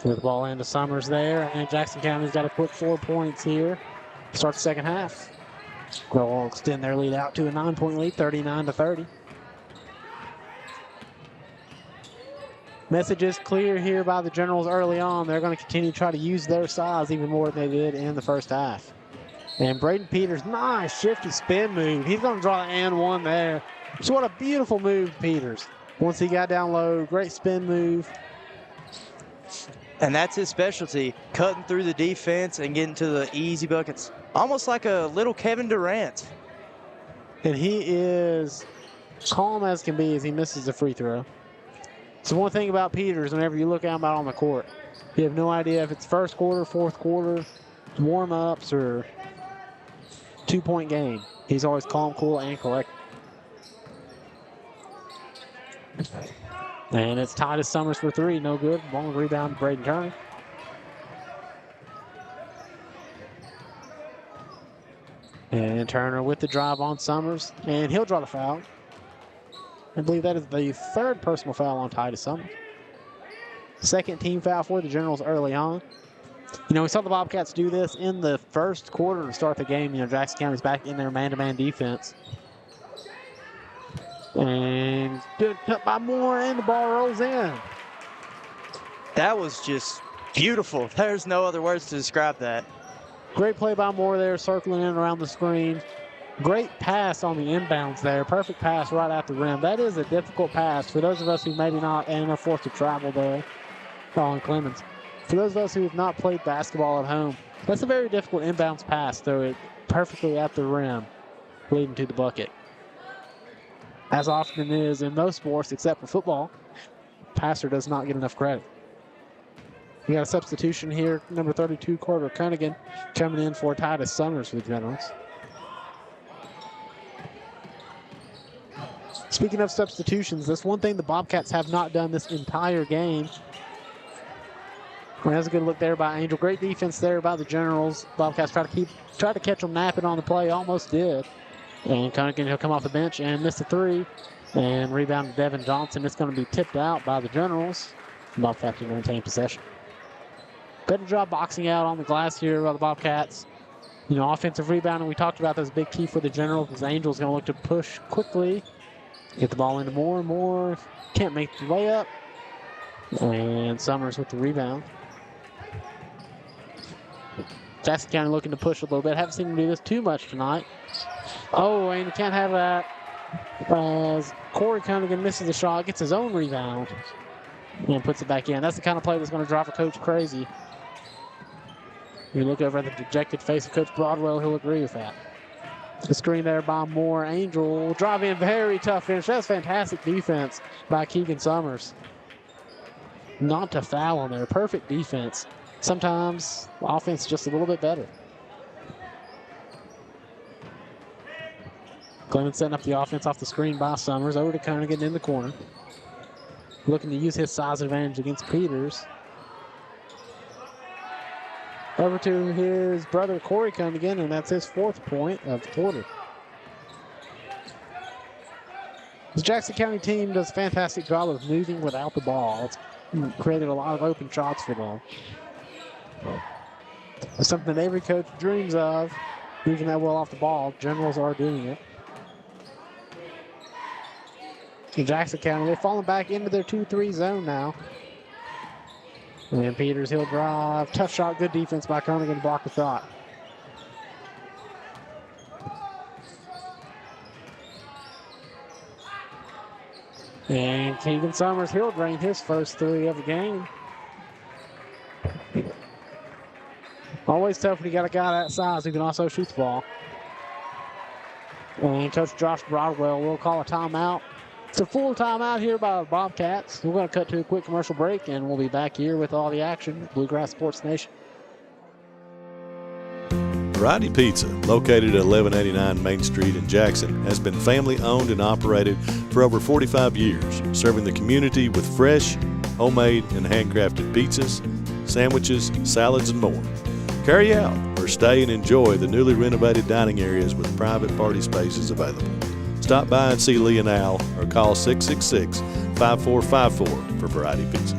With the ball into Summers there, and Jackson County's got a quick 4 points here. Start the second half. They'll extend their lead out to a 9-point lead, 39-30. Message is clear here by the Generals early on. They're going to continue to try to use their size even more than they did in the first half. And Braden Peters, nice shifty spin move. He's going to draw the and one there. So what a beautiful move, Peters. Once he got down low, great spin move. And that's his specialty, cutting through the defense and getting to the easy buckets. Almost like a little Kevin Durant. And he is calm as can be as he misses the free throw. So one thing about Peters, whenever you look out on the court, you have no idea if it's first quarter, fourth quarter, warm-ups, or 2-point game. He's always calm, cool, and collected. And it's Titus Summers for three. No good. Long rebound, Braden Turner. And Turner with the drive on Summers. And he'll draw the foul. I believe that is the third personal foul on Titus Summers. Second team foul for the Generals early on. You know, we saw the Bobcats do this in the first quarter to start the game. You know, Jackson County's back in their man-to-man defense. And good cut by Moore, and the ball rolls in. That was just beautiful. There's no other words to describe that. Great play by Moore there, circling in around the screen. Great pass on the inbounds there. Perfect pass right at the rim. That is a difficult pass for those of us who maybe not and are forced to travel there. Colin Clemens. For those of us who have not played basketball at home, that's a very difficult inbounds pass. Throw it perfectly at the rim, leading to the bucket. As often is in most sports, except for football, passer does not get enough credit. We got a substitution here. Number 32, Carter Cunningham, coming in for Titus Summers for the Generals. Speaking of substitutions, that's one thing the Bobcats have not done this entire game. That's a good look there by Angel. Great defense there by the Generals. Bobcats try to catch them napping on the play. Almost did. And Cunningham, he'll come off the bench and miss a three. And rebound to Devin Johnson. It's going to be tipped out by the Generals. Bobcats will maintain possession. Better job boxing out on the glass here by the Bobcats. You know, offensive rebounding, we talked about, that's a big key for the Generals because Angel's going to look to push quickly. Get the ball into Moore. Moore can't make the layup. And Summers with the rebound. Jackson County looking to push a little bit. Haven't seen him do this too much tonight. Oh, and you can't have that as Corey Cunningham misses the shot, gets his own rebound, and puts it back in. That's the kind of play that's going to drive a coach crazy. You look over at the dejected face of Coach Broadwell, he'll agree with that. The screen there by Moore. Angel drive in, very tough finish. That's fantastic defense by Keegan Summers. Not to foul on there. Perfect defense. Sometimes offense just a little bit better. Clemens setting up the offense off the screen by Summers. Over to Cunningham in the corner. Looking to use his size advantage against Peters. Over to his brother Corey Cunningham, and that's his 4th point of the quarter. The Jackson County team does a fantastic job of moving without the ball. It's created a lot of open shots for them. It's something that every coach dreams of, moving that well off the ball. Generals are doing it. In Jackson County, they've fallen back into their 2-3 zone now. And Peters, he'll drive. Tough shot, good defense by Cunningham to block the shot. And Keegan Summers, he'll drain his first 3 of the game. Always tough when you got a guy that size who can also shoot the ball. And Coach Josh Broadwell will call a timeout. It's a full timeout here by the Bobcats. We're going to cut to a quick commercial break, and we'll be back here with all the action. Bluegrass Sports Nation. Variety Pizza, located at 1189 Main Street in Jackson, has been family owned and operated for over 45 years, serving the community with fresh, homemade, and handcrafted pizzas, sandwiches, salads, and more. Carry out or stay and enjoy the newly renovated dining areas with private party spaces available. Stop by and see Lee and Al or call 666-5454 for Variety Pizza.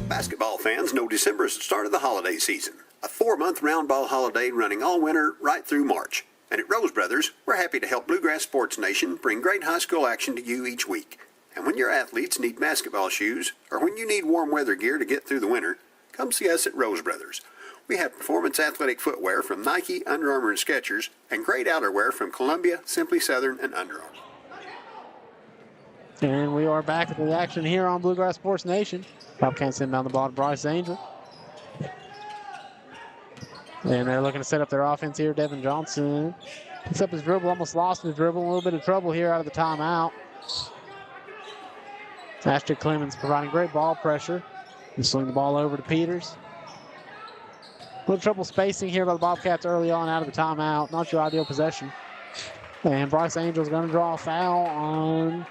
Basketball fans know December is the start of the holiday season. A 4-month round ball holiday running all winter right through March. And at Rose Brothers, we're happy to help Bluegrass Sports Nation bring great high school action to you each week. And when your athletes need basketball shoes, or when you need warm weather gear to get through the winter, come see us at Rose Brothers. We have performance athletic footwear from Nike, Under Armour, and Skechers, and great outerwear from Columbia, Simply Southern, and Under Armour. And we are back at the action here on Bluegrass Sports Nation. Bobcats send down the ball to Bryce Angel. And they're looking to set up their offense here. Devin Johnson picks up his dribble, almost lost his dribble. A little bit of trouble here out of the timeout. Ashton Clemens providing great ball pressure. And swing the ball over to Peters. A little trouble spacing here by the Bobcats early on out of the timeout. Not your ideal possession. And Bryce Angel's going to draw a foul on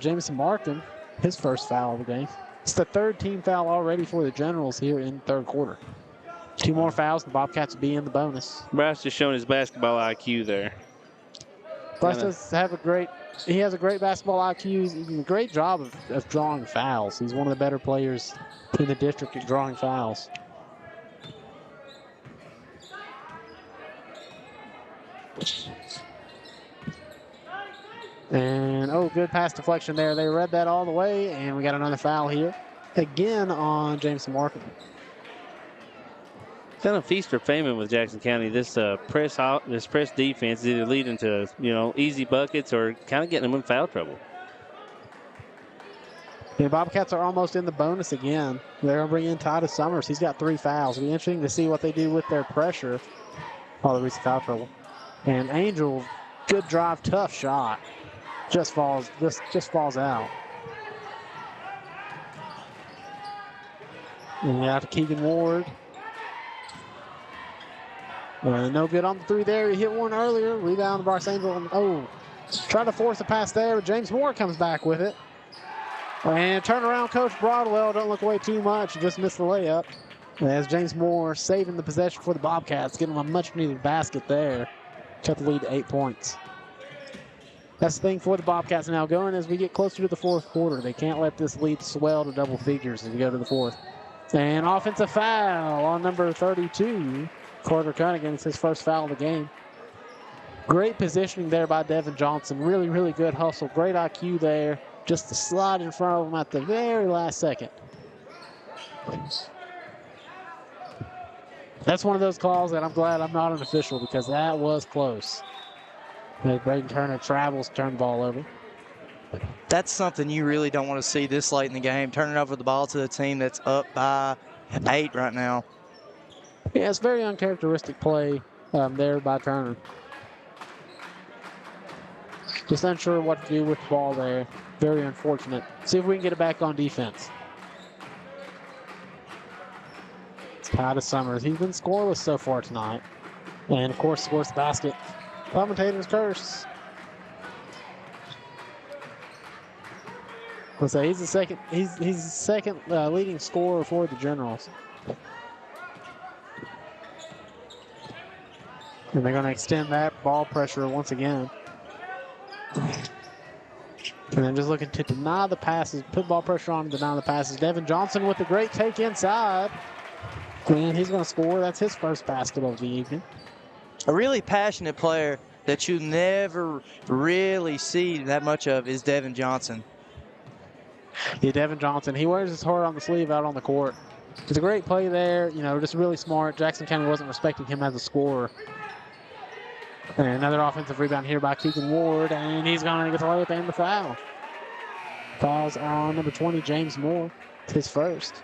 Jamison Markton, his first foul of the game. It's the third team foul already for the Generals here in the third quarter. 2 more fouls, the Bobcats will be in the bonus. Bryce just showing his basketball IQ there. Bryce does have a great basketball IQ. He's doing a great job of drawing fouls. He's one of the better players in the district at drawing fouls. And, good pass deflection there. They read that all the way, and we got another foul here. Again on Jameson Markham. Kind of feast or famine with Jackson County. This press defense is either leading to easy buckets or kind of getting them in foul trouble. The Bobcats are almost in the bonus again. They're going to bring in Titus Summers. He's got 3 fouls. It'll be interesting to see what they do with their pressure. Oh, the recent foul trouble. And Angel, good drive, tough shot. Just falls out. And out to Keegan Ward. No good on the 3 there. He hit one earlier. Rebound to Bryce Angel. Trying to force a pass there, but James Moore comes back with it. And turnaround coach Broadwell, don't look away too much. Just missed the layup. As James Moore saving the possession for the Bobcats, getting them a much-needed basket there. Cut the lead to 8 points. That's the thing for the Bobcats now going as we get closer to the fourth quarter. They can't let this lead swell to double figures as we go to the fourth. And offensive foul on number 32. Carter Cunningham, it's his first foul of the game. Great positioning there by Devin Johnson. Really, really good hustle. Great IQ there. Just to slide in front of him at the very last second. That's one of those calls that I'm glad I'm not an official because that was close. Braden Turner travels to turn the ball over. That's something you really don't want to see this late in the game, turning over the ball to the team that's up by 8 right now. Yeah, it's very uncharacteristic play there by Turner. Just unsure what to do with the ball there. Very unfortunate. See if we can get it back on defense. It's Titus Summers. He's been scoreless so far tonight. And, of course, scores the basket. Commentator's curse. Let's say he's the second leading scorer for the Generals. And they're going to extend that ball pressure once again. And they're just looking to deny the passes, put ball pressure on and deny the passes. Devin Johnson with a great take inside. And he's going to score. That's his first basket of the evening. A really passionate player that you never really see that much of is Devin Johnson. Yeah, Devin Johnson. He wears his heart on the sleeve out on the court. It's a great play there. Just really smart. Jackson County wasn't respecting him as a scorer. And another offensive rebound here by Keegan Ward, and he's going to get the layup and the foul. Fouls on number 20, James Moore. It's his first.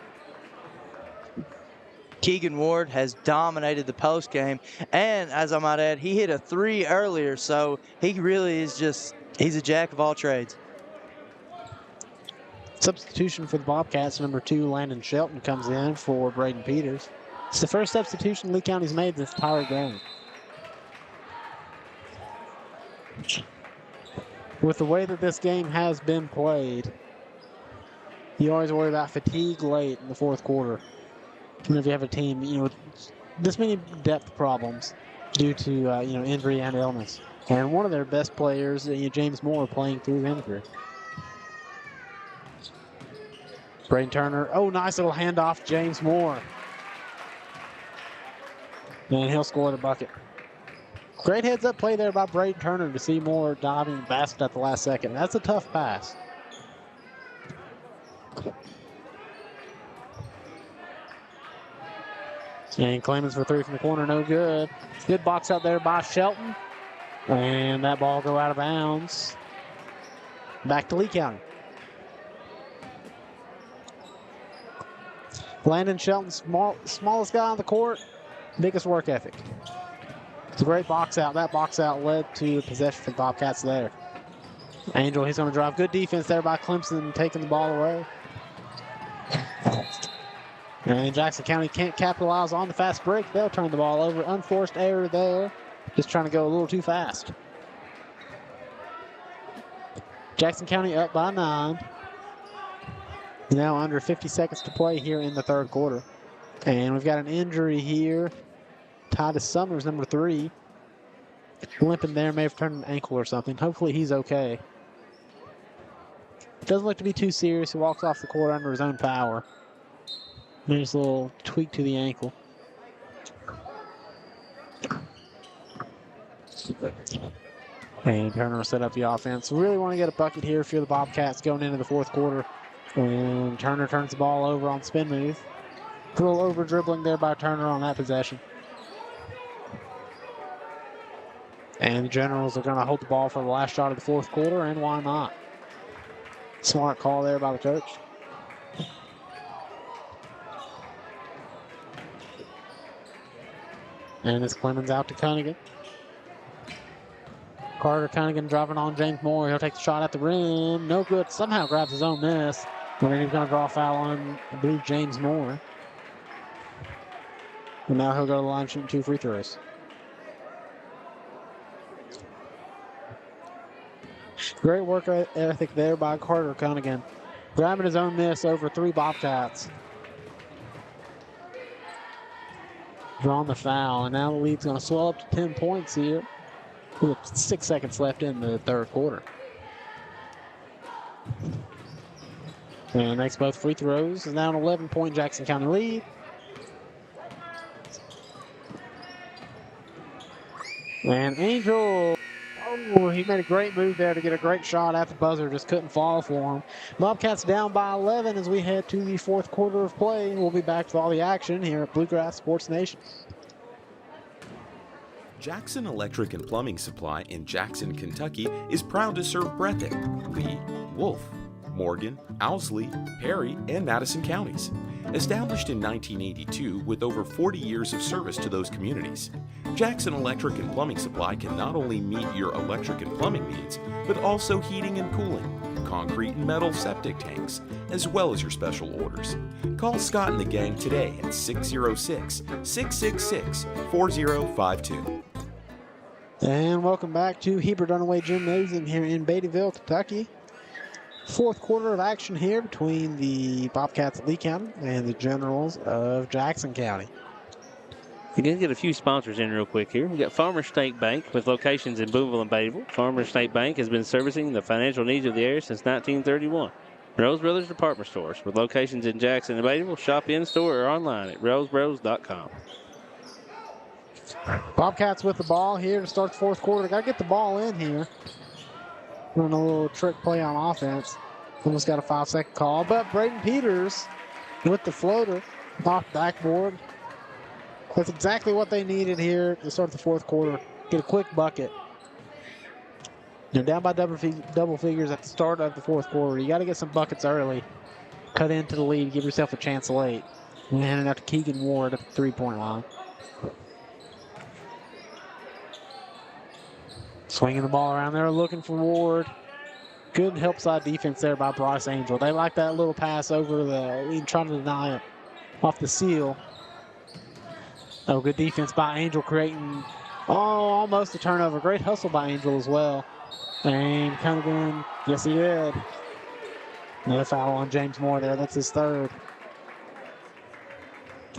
Keegan Ward has dominated the post game, and as I might add, he hit a 3 earlier, so he really is he's a jack of all trades. Substitution for the Bobcats, number 2, Landon Shelton comes in for Braden Peters. It's the first substitution Lee County's made this entire game. With the way that this game has been played, you always worry about fatigue late in the fourth quarter. And if you have a team, with this many depth problems due to injury and illness, and one of their best players, James Moore, playing through injury. Braden Turner, nice little handoff, James Moore. And he'll score the bucket. Great heads-up play there by Braden Turner to see Moore diving the basket at the last second. That's a tough pass. And Clemens for three from the corner, no good. Good box out there by Shelton. And that ball go out of bounds. Back to Lee County. Landon Shelton, smallest guy on the court, biggest work ethic. It's a great box out. That box out led to a possession for the Bobcats there. Angel, he's going to drive. Good defense there by Clemson, taking the ball away. And Jackson County can't capitalize on the fast break. They'll turn the ball over. Unforced error there. Just trying to go a little too fast. Jackson County up by 9. Now under 50 seconds to play here in the third quarter. And we've got an injury here. Titus Summers, number 3. Limping there, may have turned an ankle or something. Hopefully he's okay. Doesn't look to be too serious. He walks off the court under his own power. There's a little tweak to the ankle. And Turner will set up the offense. Really want to get a bucket here if you're the Bobcats going into the fourth quarter. And Turner turns the ball over on spin move. A little over dribbling there by Turner on that possession. And the Generals are going to hold the ball for the last shot of the fourth quarter, and why not? Smart call there by the coach. And it's Clemens out to Cunningham. Carter Cunningham driving on James Moore. He'll take the shot at the rim. No good. Somehow grabs his own miss. And then he's going to draw a foul on, I believe, James Moore. And now he'll go to the line shooting 2 free throws. Great work ethic there by Carter Cunningham. Grabbing his own miss over 3 Bobcats. Drawing the foul, and now the lead's going to swell up to 10 points here with 6 seconds left in the third quarter. And makes both free throws. Is now an 11-point Jackson County lead. And Angel, he made a great move there to get a great shot at the buzzer. Just couldn't fall for him. Bobcats down by 11 as we head to the fourth quarter of play. We'll be back with all the action here at Bluegrass Sports Nation. Jackson Electric and Plumbing Supply in Jackson, Kentucky is proud to serve Breathitt, Lee, Wolf, Morgan, Owsley, Perry, and Madison counties. Established in 1982 with over 40 years of service to those communities, Jackson Electric and Plumbing Supply can not only meet your electric and plumbing needs, but also heating and cooling, concrete and metal septic tanks, as well as your special orders. Call Scott and the gang today at 606-666-4052. And welcome back to Heber Dunaway Gymnasium here in Beattyville, Kentucky. Fourth quarter of action here between the Bobcats of Lee County and the Generals of Jackson County. We're going to get a few sponsors in real quick here. We've got Farmers State Bank with locations in Boonville and Beattyville. Farmers State Bank has been servicing the financial needs of the area since 1931. Rose Brothers Department Stores with locations in Jackson and Beattyville. Shop in store or online at rosebros.com. Bobcats with the ball here to start the fourth quarter. Got to get the ball in here. Running a little trick play on offense. Almost got a 5-second call, but Braden Peters with the floater off backboard. That's exactly what they needed here to start the fourth quarter. Get a quick bucket. They're down by double figures at the start of the fourth quarter. You got to get some buckets early. Cut into the lead, give yourself a chance late. And handing out to Keegan Ward at the three-point line. Swinging the ball around there, looking for Ward. Good help side defense there by Bryce Angel. They like that little pass over the, trying to deny it off the seal. Oh, good defense by Angel, creating almost a turnover. Great hustle by Angel as well. And Cunningham, yes he did. Another foul on James Moore there. That's his third.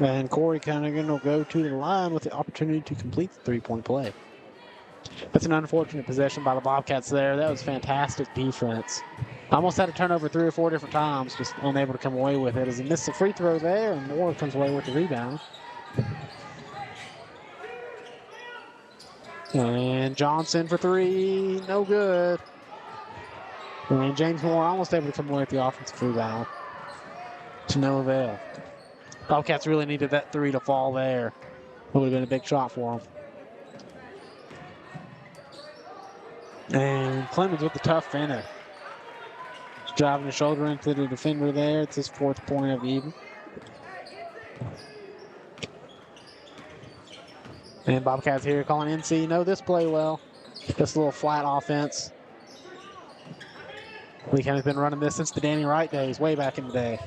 And Corey Cunningham will go to the line with the opportunity to complete the three-point play. That's an unfortunate possession by the Bobcats there. That was fantastic defense. Almost had a turnover 3 or 4 different times, just unable to come away with it as he missed the free throw there, and Moore comes away with the rebound. And Johnson for 3, no good. And James Moore almost able to come away with the offensive rebound. To no avail. Bobcats really needed that 3 to fall there. It would have been a big shot for them. And Clemens with the tough finish. Driving the shoulder into the defender there. It's his 4th point of the evening. And Bobcats here calling NC. Know this play well. Just a little flat offense. Lee County's been running this since the Danny Wright days, way back in the day.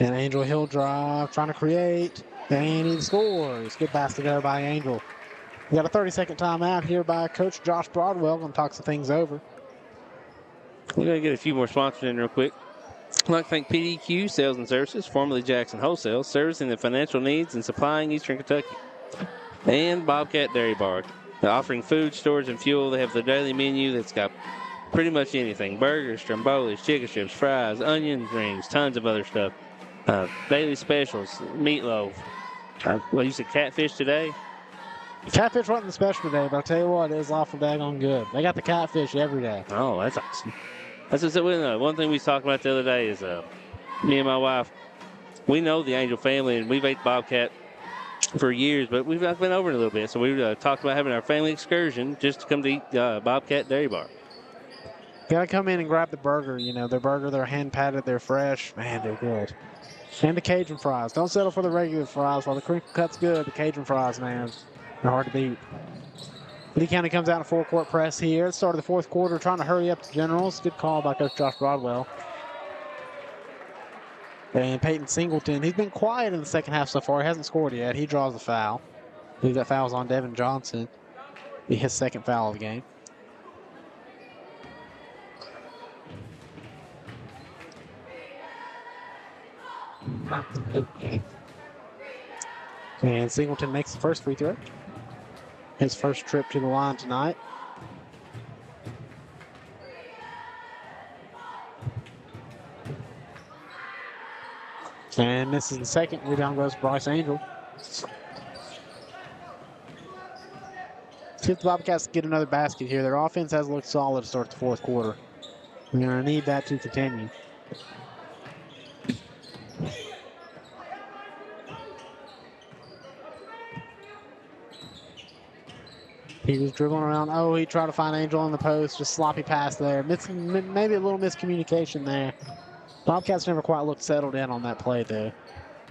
And Angel Hill drive, trying to create. And he scores. Good basket there by Angel. We got a 30-second timeout here by Coach Josh Broadwell. Going to talk some things over. We're going to get a few more sponsors in real quick. I'd like to thank PDQ Sales and Services, formerly Jackson Wholesale, servicing the financial needs and supplying Eastern Kentucky. And Bobcat Dairy Bar, offering food, storage, and fuel. They have their daily menu that's got pretty much anything. Burgers, strombolis, chicken strips, fries, onion rings, tons of other stuff. Daily specials, meatloaf. You said catfish today? Catfish wasn't the special today, but I'll tell you what, it is awful daggone good. They got the catfish every day. Oh, that's awesome. That's just one thing we talked about the other day is me and my wife, we know the Angel family, and we've ate Bobcat for years, but we've not been over it a little bit. So we talked about having our family excursion just to come to eat Bobcat Dairy Bar. Got to come in and grab the burger. You know, their burger, they're hand-patted, they're fresh. Man, they're good. And the Cajun fries. Don't settle for the regular fries. While the crinkle cut's good, the Cajun fries, man, they're hard to beat. Lee County comes out in a full-court press here. Start of the 4th quarter, trying to hurry up the Generals. Good call by Coach Josh Broadwell. And Peyton Singleton, he's been quiet in the second half so far. He hasn't scored yet. He draws the foul. I believe that foul's on Devin Johnson. Be his 2nd foul of the game. And Singleton makes the first free throw. His first trip to the line tonight. And this is the second. Rebound goes Bryce Angel. See if the Bobcats get another basket here. Their offense has looked solid to start the 4th quarter. We're going to need that to continue. He was dribbling around. Oh, he tried to find Angel on the post. Just sloppy pass there. Maybe a little miscommunication there. Bobcats never quite looked settled in on that play, though.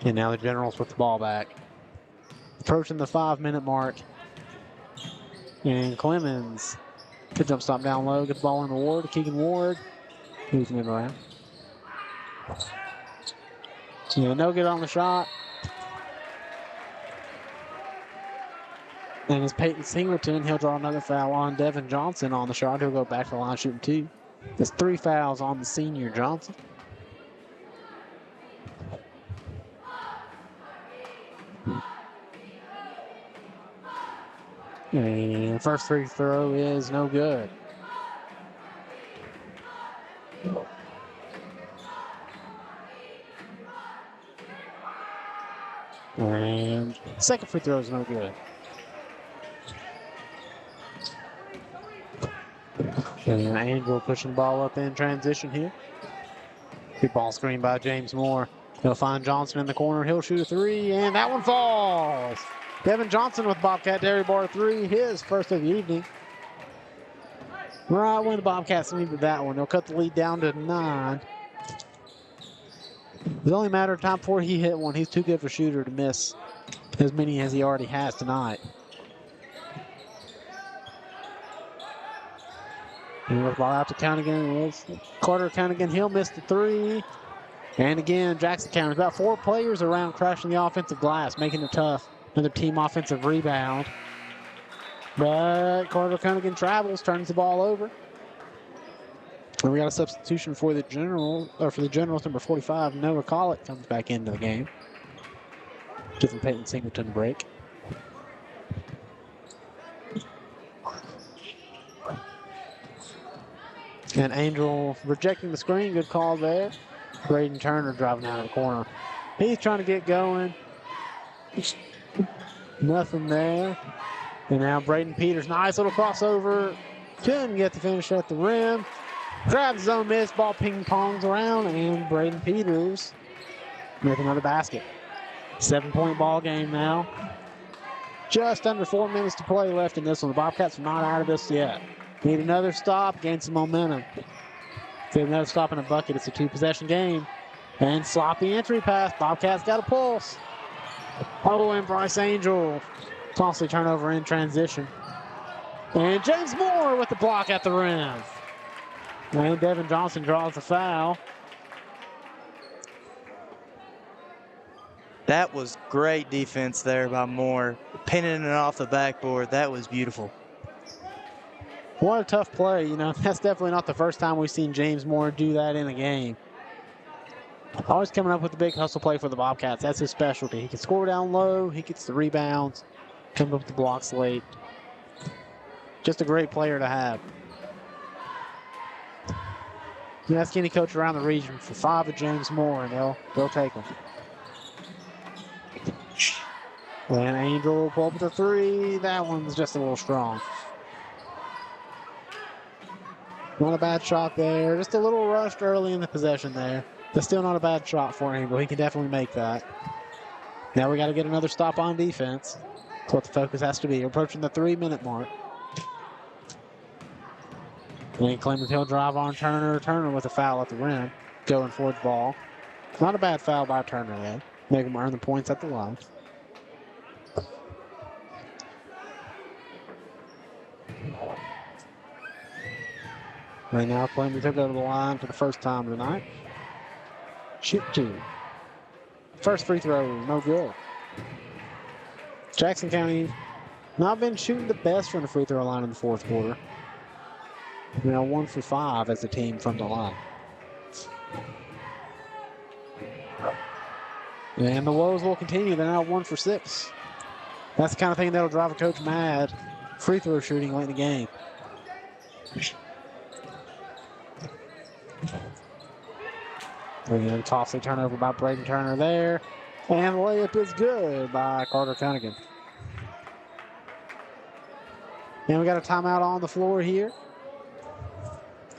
And now the Generals with the ball back. Approaching the 5-minute mark. And Clemens. Good jump stop down low. Gets the ball in the Ward. Keegan Ward. Moving it around. Yeah, no good on the shot. And it's Peyton Singleton. He'll draw another foul on Devin Johnson on the shot. He'll go back to the line shooting 2. There's 3 fouls on the senior Johnson. And first free throw is no good. And second free throw is no good. And Angel pushing the ball up in transition here. Good ball screen by James Moore. He'll find Johnson in the corner. He'll shoot a 3, and that one falls. Devin Johnson with Bobcat Dairy Bar 3, his first of the evening. Right when the Bobcats needed that one. They'll cut the lead down to 9. It's only a matter of time before he hit one. He's too good of a shooter to miss as many as he already has tonight. And ball out to Cunningham. Carter Cunningham, he'll miss the three. And again, Jackson County, about 4 players around crashing the offensive glass, making it tough. Another team offensive rebound. But Carter Cunningham travels, turns the ball over. And we got a substitution for the Generals, number 45. Noah Collett comes back into the game. Giving Peyton Singleton a break. And Angel rejecting the screen. Good call there. Braden Turner driving out of the corner. He's trying to get going. Nothing there. And now Braden Peters. Nice little crossover. Couldn't get the finish at the rim. Grabs his own miss. Ball ping-pongs around. And Braden Peters with another basket. 7-point ball game now. Just under 4 minutes to play left in this one. The Bobcats are not out of this yet. Need another stop, gain some momentum. Get another stop in a bucket. It's a 2-possession game. And sloppy entry pass. Bobcats got a pulse. Oh, and Bryce Angel. Costly turnover in transition. And James Moore with the block at the rim. And Devin Johnson draws the foul. That was great defense there by Moore. Pinning it off the backboard. That was beautiful. What a tough play. You know, that's definitely not the first time we've seen James Moore do that in a game. Always coming up with the big hustle play for the Bobcats. That's his specialty. He can score down low. He gets the rebounds. Comes up with the blocks late. Just a great player to have. You ask any coach around the region for 5 of James Moore, and they'll take him. And Angel will pull up with a 3. That one's just a little strong. Not a bad shot there. Just a little rushed early in the possession there. But still not a bad shot for Angel. He can definitely make that. Now we got to get another stop on defense. That's what the focus has to be. We're approaching the 3-minute mark. And Clemens Hill drive on Turner. Turner with a foul at the rim. Going for the ball. Not a bad foul by Turner though. Make him earn the points at the line. Right now, Clemens Hill go to the line for the first time tonight. Shoot 2. First free throw, no good. Jackson County not been shooting the best from the free throw line in the fourth quarter. Now 1 for 5 as a team from the line. And the woes will continue. They're now 1 for 6. That's the kind of thing that'll drive a coach mad. Free throw shooting late in the game. And toss a turnover by Braden Turner there. And the layup is good by Carter Cunningham. And we got a timeout on the floor here.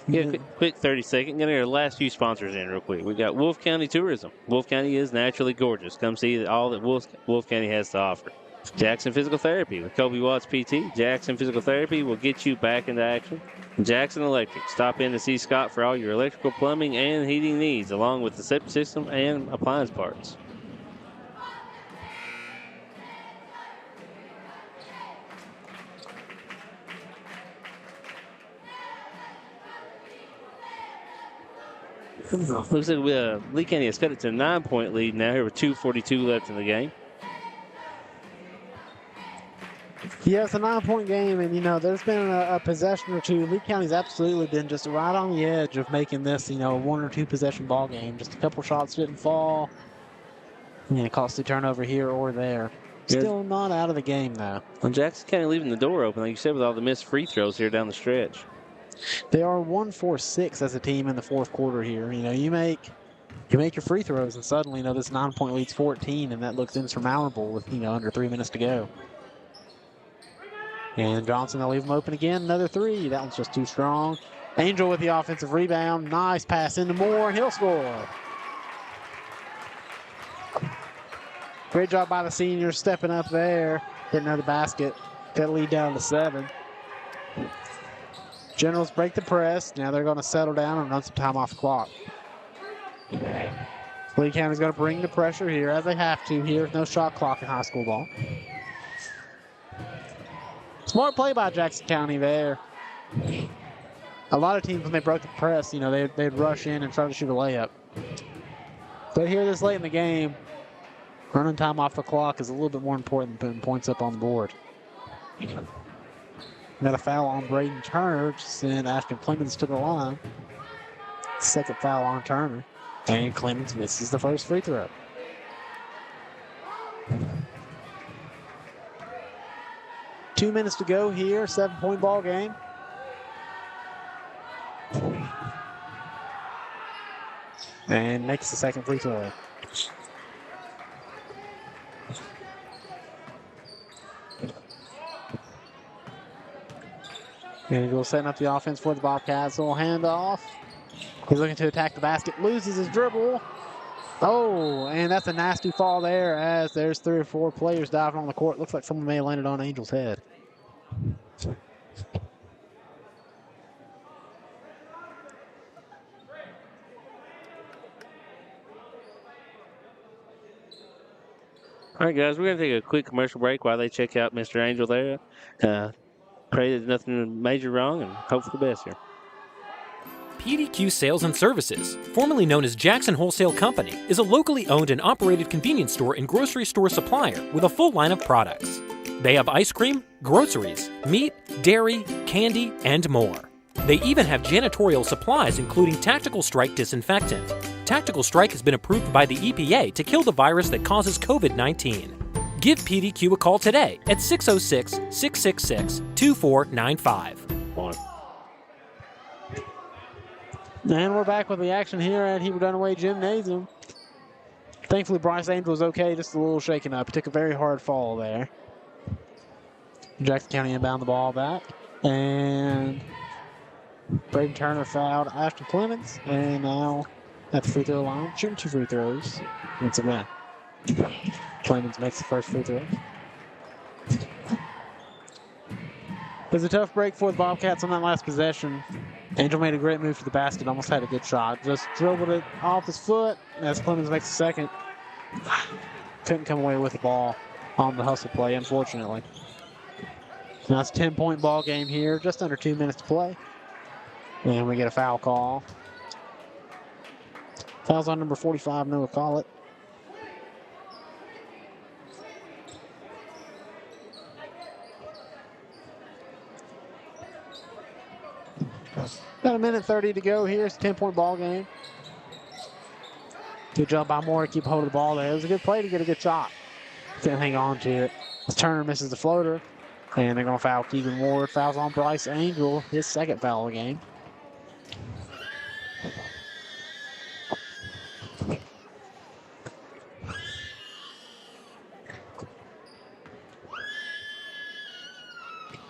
Yeah, quick 30-second. Get our last few sponsors in real quick. We got Wolf County Tourism. Wolf County is naturally gorgeous. Come see all that Wolf County has to offer. Jackson Physical Therapy with Kobe Watts PT. Jackson Physical Therapy will get you back into action. Jackson Electric. Stop in to see Scott for all your electrical, plumbing, and heating needs, along with the septic system and appliance parts. Looks like Lee County has cut it to a 9-point lead now here with 2:42 left in the game. Yeah, it's a 9-point game, and, you know, there's been a possession or two. Lee County's absolutely been just right on the edge of making this, you know, a 1 or 2 possession ball game. Just a couple shots didn't fall. Yeah, costly turnover here or there. Still not out of the game, though. Well, Jackson County leaving the door open, like you said, with all the missed free throws here down the stretch. They are 1 for 6 as a team in the fourth quarter here. You know, you make your free throws, and suddenly, you know, this 9-point lead's 14, and that looks insurmountable with, you know, under 3 minutes to go. And Johnson, they'll leave him open again. Another 3. That one's just too strong. Angel with the offensive rebound. Nice pass into Moore, and he'll score. Great job by the seniors stepping up there. Getting another basket. Got the lead down to 7. Generals break the press. Now they're going to settle down and run some time off the clock. Lee County's going to bring the pressure here, as they have to here. No shot clock in high school ball. Smart play by Jackson County there. A lot of teams, when they broke the press, they'd rush in and try to shoot a layup. But here this late in the game, running time off the clock is a little bit more important than putting points up on the board. Got a foul on Braden Turner, just sent Ashton Clemens to the line. Second foul on Turner. And Clemens misses the first free throw. Two minutes to go here, 7-point ball game. And makes the second free throw. Angel setting up the offense for the Bobcats. Little handoff. He's looking to attack the basket. Loses his dribble. Oh, and that's a nasty fall there as there's 3 or 4 players diving on the court. Looks like someone may have landed on Angel's head. All right, guys, we're going to take a quick commercial break while they check out Mr. Angel there. Pray there's nothing major wrong and hope for the best here. PDQ Sales and Services, formerly known as Jackson Wholesale Company, is a locally owned and operated convenience store and grocery store supplier with a full line of products. They have ice cream, groceries, meat, dairy, candy, and more. They even have janitorial supplies including Tactical Strike disinfectant. Tactical Strike has been approved by the EPA to kill the virus that causes COVID-19. Give PDQ a call today at 606-666-2495. And we're back with the action here at Heber Dunaway Gymnasium. Thankfully, Bryce Angel was okay, just a little shaken up. He took a very hard fall there. Jackson County inbound the ball back. And Braden Turner fouled Ashton Clemens. And now at the free throw line, shooting 2 free throws. Once again, Clemens makes the first free throw. It was a tough break for the Bobcats on that last possession. Angel made a great move for the basket, almost had a good shot. Just dribbled it off his foot as Clemens makes the second. Couldn't come away with the ball on the hustle play, unfortunately. Now it's a 10-point ball game here, just under 2 minutes to play. And we get a foul call. Foul's on number 45, Noah Collett. About 1:30 to go here. It's a 10-point ball game. Good job by Moore to keep hold of the ball there. It was a good play to get a good shot. Couldn't hang on to it. Turner misses the floater. And they're going to foul Keegan Ward. Fouls on Bryce Angel, his second foul of the game.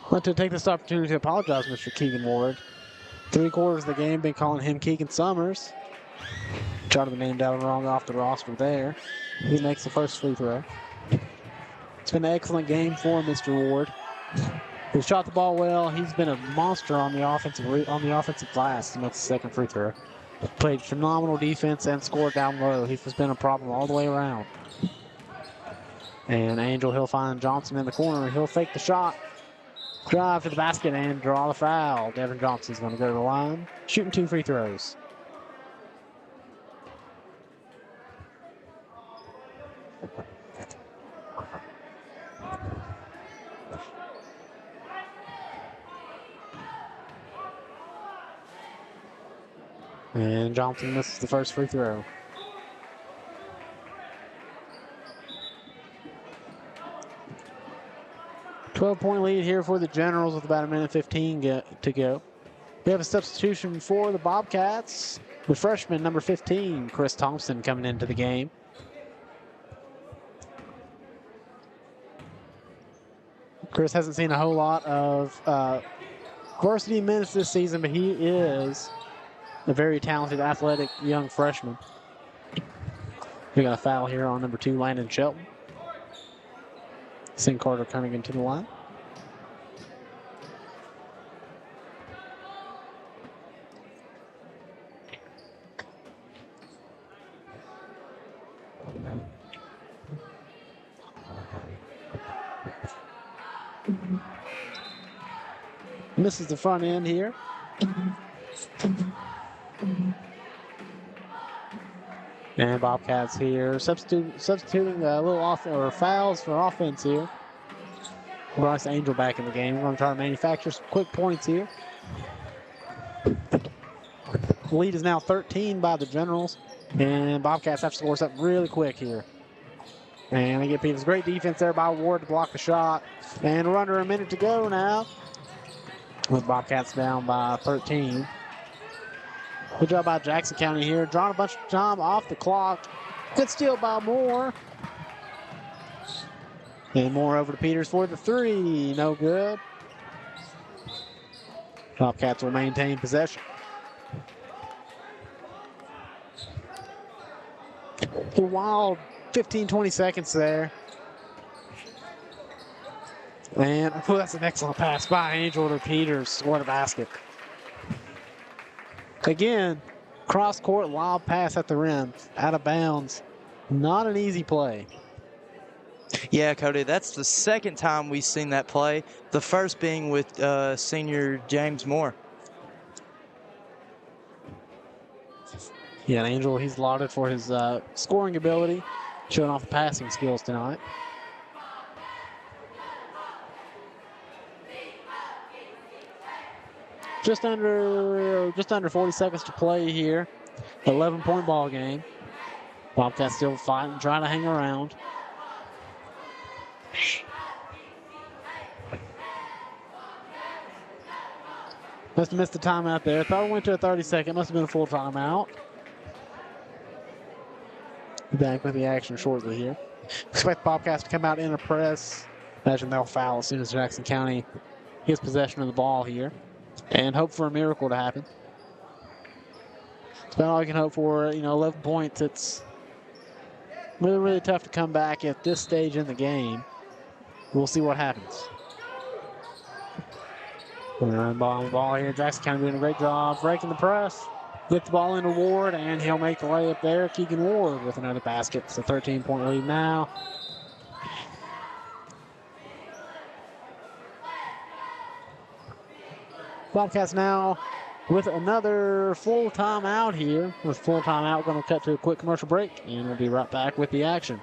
I'd like to take this opportunity to apologize, Mr. Keegan Ward. 3/4 of the game, been calling him Keegan Summers. Tried to be named out wrong off the roster there. He makes the first free throw. It's been an excellent game for Mr. Ward. He shot the ball well. He's been a monster on the offensive glass to make the second free throw. Played phenomenal defense and scored down low. He's just been a problem all the way around. And Angel, he'll find Johnson in the corner. He'll fake the shot. Drive to the basket and draw the foul. Devin Johnson's going to go to the line, shooting 2 free throws. And Johnson misses the first free throw. .12-point lead here for the Generals with about 1:15 to go. We have a substitution for the Bobcats. The freshman, number 15, Chris Thompson, coming into the game. Chris hasn't seen a whole lot of varsity minutes this season, but he is a very talented, athletic young freshman. We got a foul here on number 2, Landon Shelton. Send Carter Cunningham to the line. Misses the front end here. And Bobcats here substituting a little fouls for offense here. Bryce Angel back in the game. We're going to try to manufacture some quick points here. The lead is now 13 by the Generals, and Bobcats have to score something really quick here. And they get Peters. Great defense there by Ward to block the shot. And we're under a minute to go now, with Bobcats down by 13. Good job by Jackson County here, drawing a bunch of time off the clock. Good steal by Moore. And Moore over to Peters for the three. No good. Bobcats will maintain possession. A wild 15-20 seconds there. And that's an excellent pass by Angel to Peters. What a basket. Again, cross-court lob pass at the rim, out of bounds. Not an easy play. Yeah, Cody, that's the second time we've seen that play. The first being with senior James Moore. Yeah, and Angel, he's lauded for his scoring ability, showing off the passing skills tonight. Just under 40 seconds to play here. 11-point ball game. Bobcats still fighting, trying to hang around. Must have missed the timeout there. Thought it went to a 30-second. Must have been a full timeout. Back with the action shortly here. Expect the Bobcats to come out in a press. Imagine they'll foul as soon as Jackson County gets possession of the ball here. And hope for a miracle to happen. It's about all you can hope for. 11 points. It's really, really tough to come back at this stage in the game. We'll see what happens. Ball on the ball here. Jackson County doing a great job breaking the press. Get the ball into Ward, and he'll make the layup there. Keegan Ward with another basket. It's a 13-point lead now. Bobcats now with another full timeout here. With full timeout, we're going to cut to a quick commercial break, and we'll be right back with the action.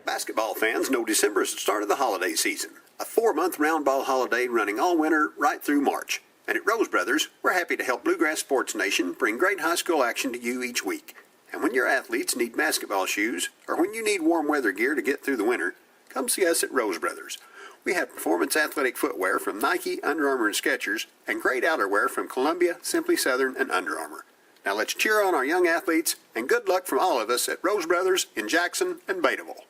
Basketball fans know December is the start of the holiday season. A 4-month round ball holiday running all winter right through March. And at Rose Brothers, we're happy to help Bluegrass Sports Nation bring great high school action to you each week. And when your athletes need basketball shoes, or when you need warm weather gear to get through the winter, come see us at Rose Brothers. We have performance athletic footwear from Nike, Under Armour, and Skechers, and great outerwear from Columbia, Simply Southern, and Under Armour. Now let's cheer on our young athletes, and good luck from all of us at Rose Brothers in Jackson and Bettyville.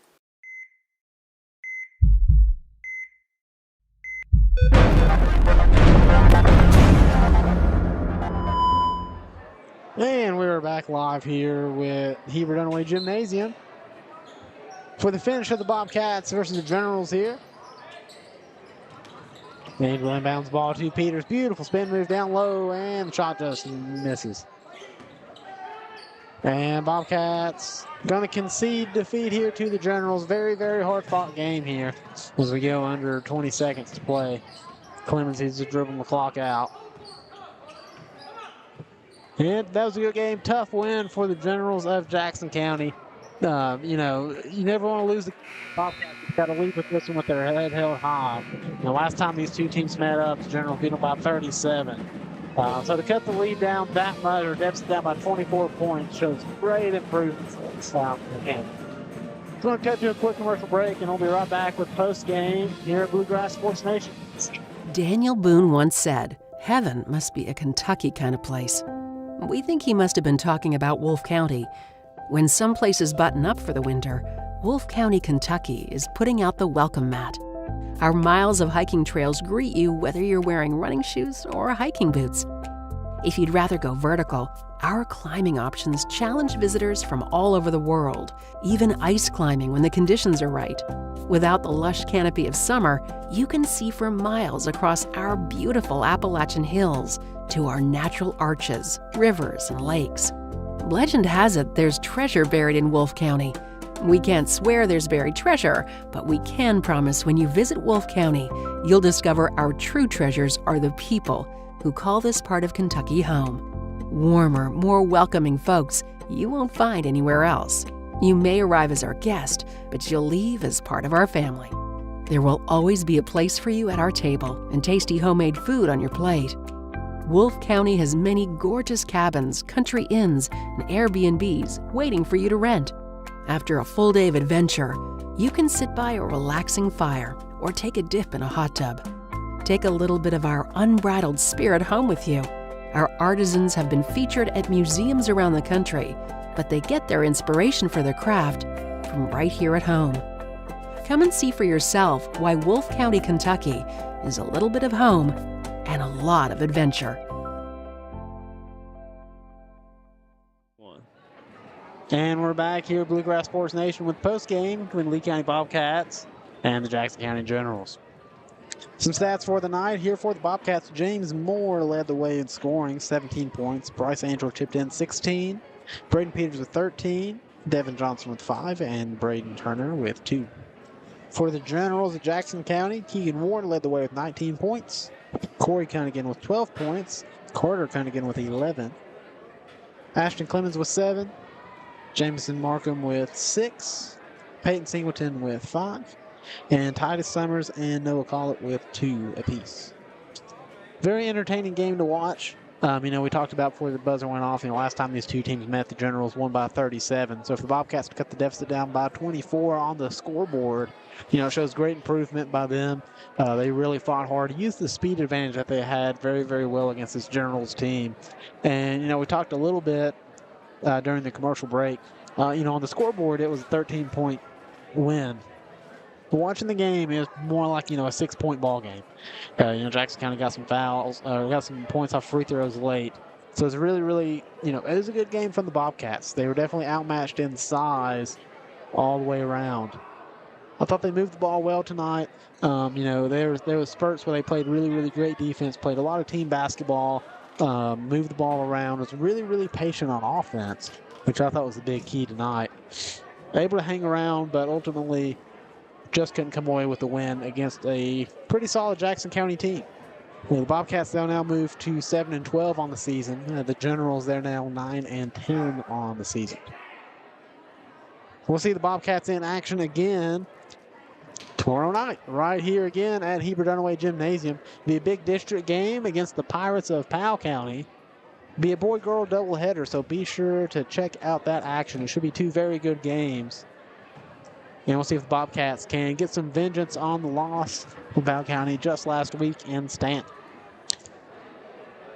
And we're back live here with Heber Dunaway Gymnasium for the finish of the Bobcats versus the Generals here. Angel inbounds ball to Peters. Beautiful spin move down low, and the shot just misses. And Bobcats going to concede defeat here to the Generals. Very, very hard-fought game here as we go under 20 seconds to play. Clemens is just dribbling the clock out. And that was a good game. Tough win for the Generals of Jackson County. You never want to lose the Bobcats. You've got to lead with this one with their head held high. The last time these two teams met up, the Generals beat them by 37. So to cut the lead down that much, or deficit down by 24 points, shows great improvement for the South again. So we're going to cut to a quick commercial break, and we'll be right back with post-game here at Bluegrass Sports Nation. Daniel Boone once said, "Heaven must be a Kentucky kind of place." We think he must have been talking about Wolfe County. When some places button up for the winter, Wolfe County, Kentucky is putting out the welcome mat. Our miles of hiking trails greet you whether you're wearing running shoes or hiking boots. If you'd rather go vertical, our climbing options challenge visitors from all over the world, even ice climbing when the conditions are right. Without the lush canopy of summer, you can see for miles across our beautiful Appalachian hills to our natural arches, rivers, and lakes. Legend has it there's treasure buried in Wolfe County. We can't swear there's buried treasure, but we can promise when you visit Wolfe County, you'll discover our true treasures are the people who call this part of Kentucky home. warmer, more welcoming folks you won't find anywhere else. You may arrive as our guest, but you'll leave as part of our family. There will always be a place for you at our table and tasty homemade food on your plate. Wolfe County has many gorgeous cabins, country inns, and Airbnbs waiting for you to rent. After a full day of adventure, you can sit by a relaxing fire or take a dip in a hot tub. Take a little bit of our unbridled spirit home with you. Our artisans have been featured at museums around the country, but they get their inspiration for their craft from right here at home. Come and see for yourself why Wolfe County, Kentucky is a little bit of home and a lot of adventure. And we're back here at Bluegrass Sports Nation with postgame between Lee County Bobcats and the Jackson County Generals. Some stats for the night here for the Bobcats. James Moore led the way in scoring, 17 points. Bryce Angel chipped in 16. Braden Peters with 13. Devin Johnson with 5. And Braden Turner with 2. For the Generals of Jackson County, Keegan Ward led the way with 19 points. Corey Cunningham with 12 points. Carter Cunningham with 11. Ashton Clemens with 7. Jameson Markham with 6. Peyton Singleton with 5. And Titus Summers and Noah Collett with 2 apiece. Very entertaining game to watch. We talked about before the buzzer went off, last time these two teams met, the Generals won by 37. So for the Bobcats to cut the deficit down by 24 on the scoreboard, it shows great improvement by them. They really fought hard, used the speed advantage that they had very, very well against this Generals team. And, we talked a little bit during the commercial break. On the scoreboard, it was a 13-point win. But watching the game, it was more like, a 6-point ball game. Jackson County got some fouls, got some points off free throws late. So it's really, really, it was a good game from the Bobcats. They were definitely outmatched in size all the way around. I thought they moved the ball well tonight. There was spurts where they played really, really great defense, played a lot of team basketball, moved the ball around, was really, really patient on offense, which I thought was the big key tonight. Able to hang around, but ultimately just couldn't come away with the win against a pretty solid Jackson County team. Well, the Bobcats, they'll now move to 7-12 on the season. The Generals, they're now 9-10 on the season. We'll see the Bobcats in action again tomorrow night, right here again at Heber Dunaway Gymnasium. Be a big district game against the Pirates of Powell County. Be a boy-girl doubleheader, so be sure to check out that action. It should be 2 very good games. And we'll see if the Bobcats can get some vengeance on the loss of Powell County just last week in Stanton.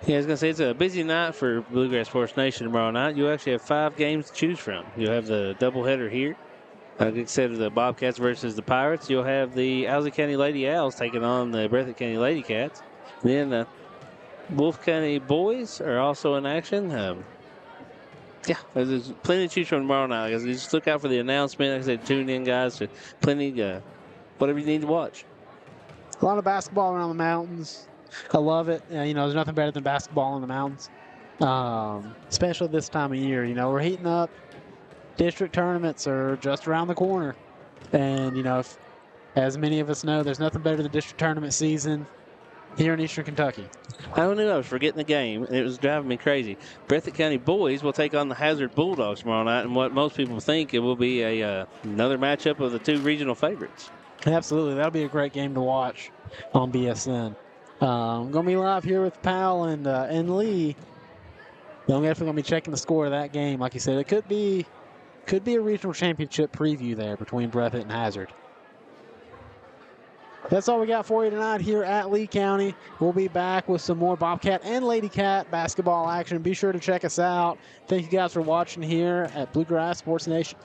Yeah, I was going to say it's a busy night for Bluegrass Sports Nation tomorrow night. You actually have 5 games to choose from. You'll have the doubleheader here. Instead of the Bobcats versus the Pirates, you'll have the Owsley County Lady Owls taking on the Breathitt County Lady Cats. Then the Wolfe County Boys are also in action. There's plenty to choose from tomorrow night. Just look out for the announcement. Like I said, tune in, guys. Plenty, whatever you need to watch. A lot of basketball around the mountains. I love it. There's nothing better than basketball in the mountains, especially this time of year. We're heating up. District tournaments are just around the corner. And, if, as many of us know, there's nothing better than district tournament season here in Eastern Kentucky. I knew I was forgetting the game, and it was driving me crazy. Breathitt County Boys will take on the Hazard Bulldogs tomorrow night, and what most people think it will be another matchup of the 2 regional favorites. Absolutely. That'll be a great game to watch on BSN. I'm going to be live here with Powell and Lee. I'm definitely going to be checking the score of that game. Like you said, it could be a regional championship preview there between Breathitt and Hazard. That's all we got for you tonight here at Lee County. We'll be back with some more Bobcat and Lady Cat basketball action. Be sure to check us out. Thank you guys for watching here at Bluegrass Sports Nation.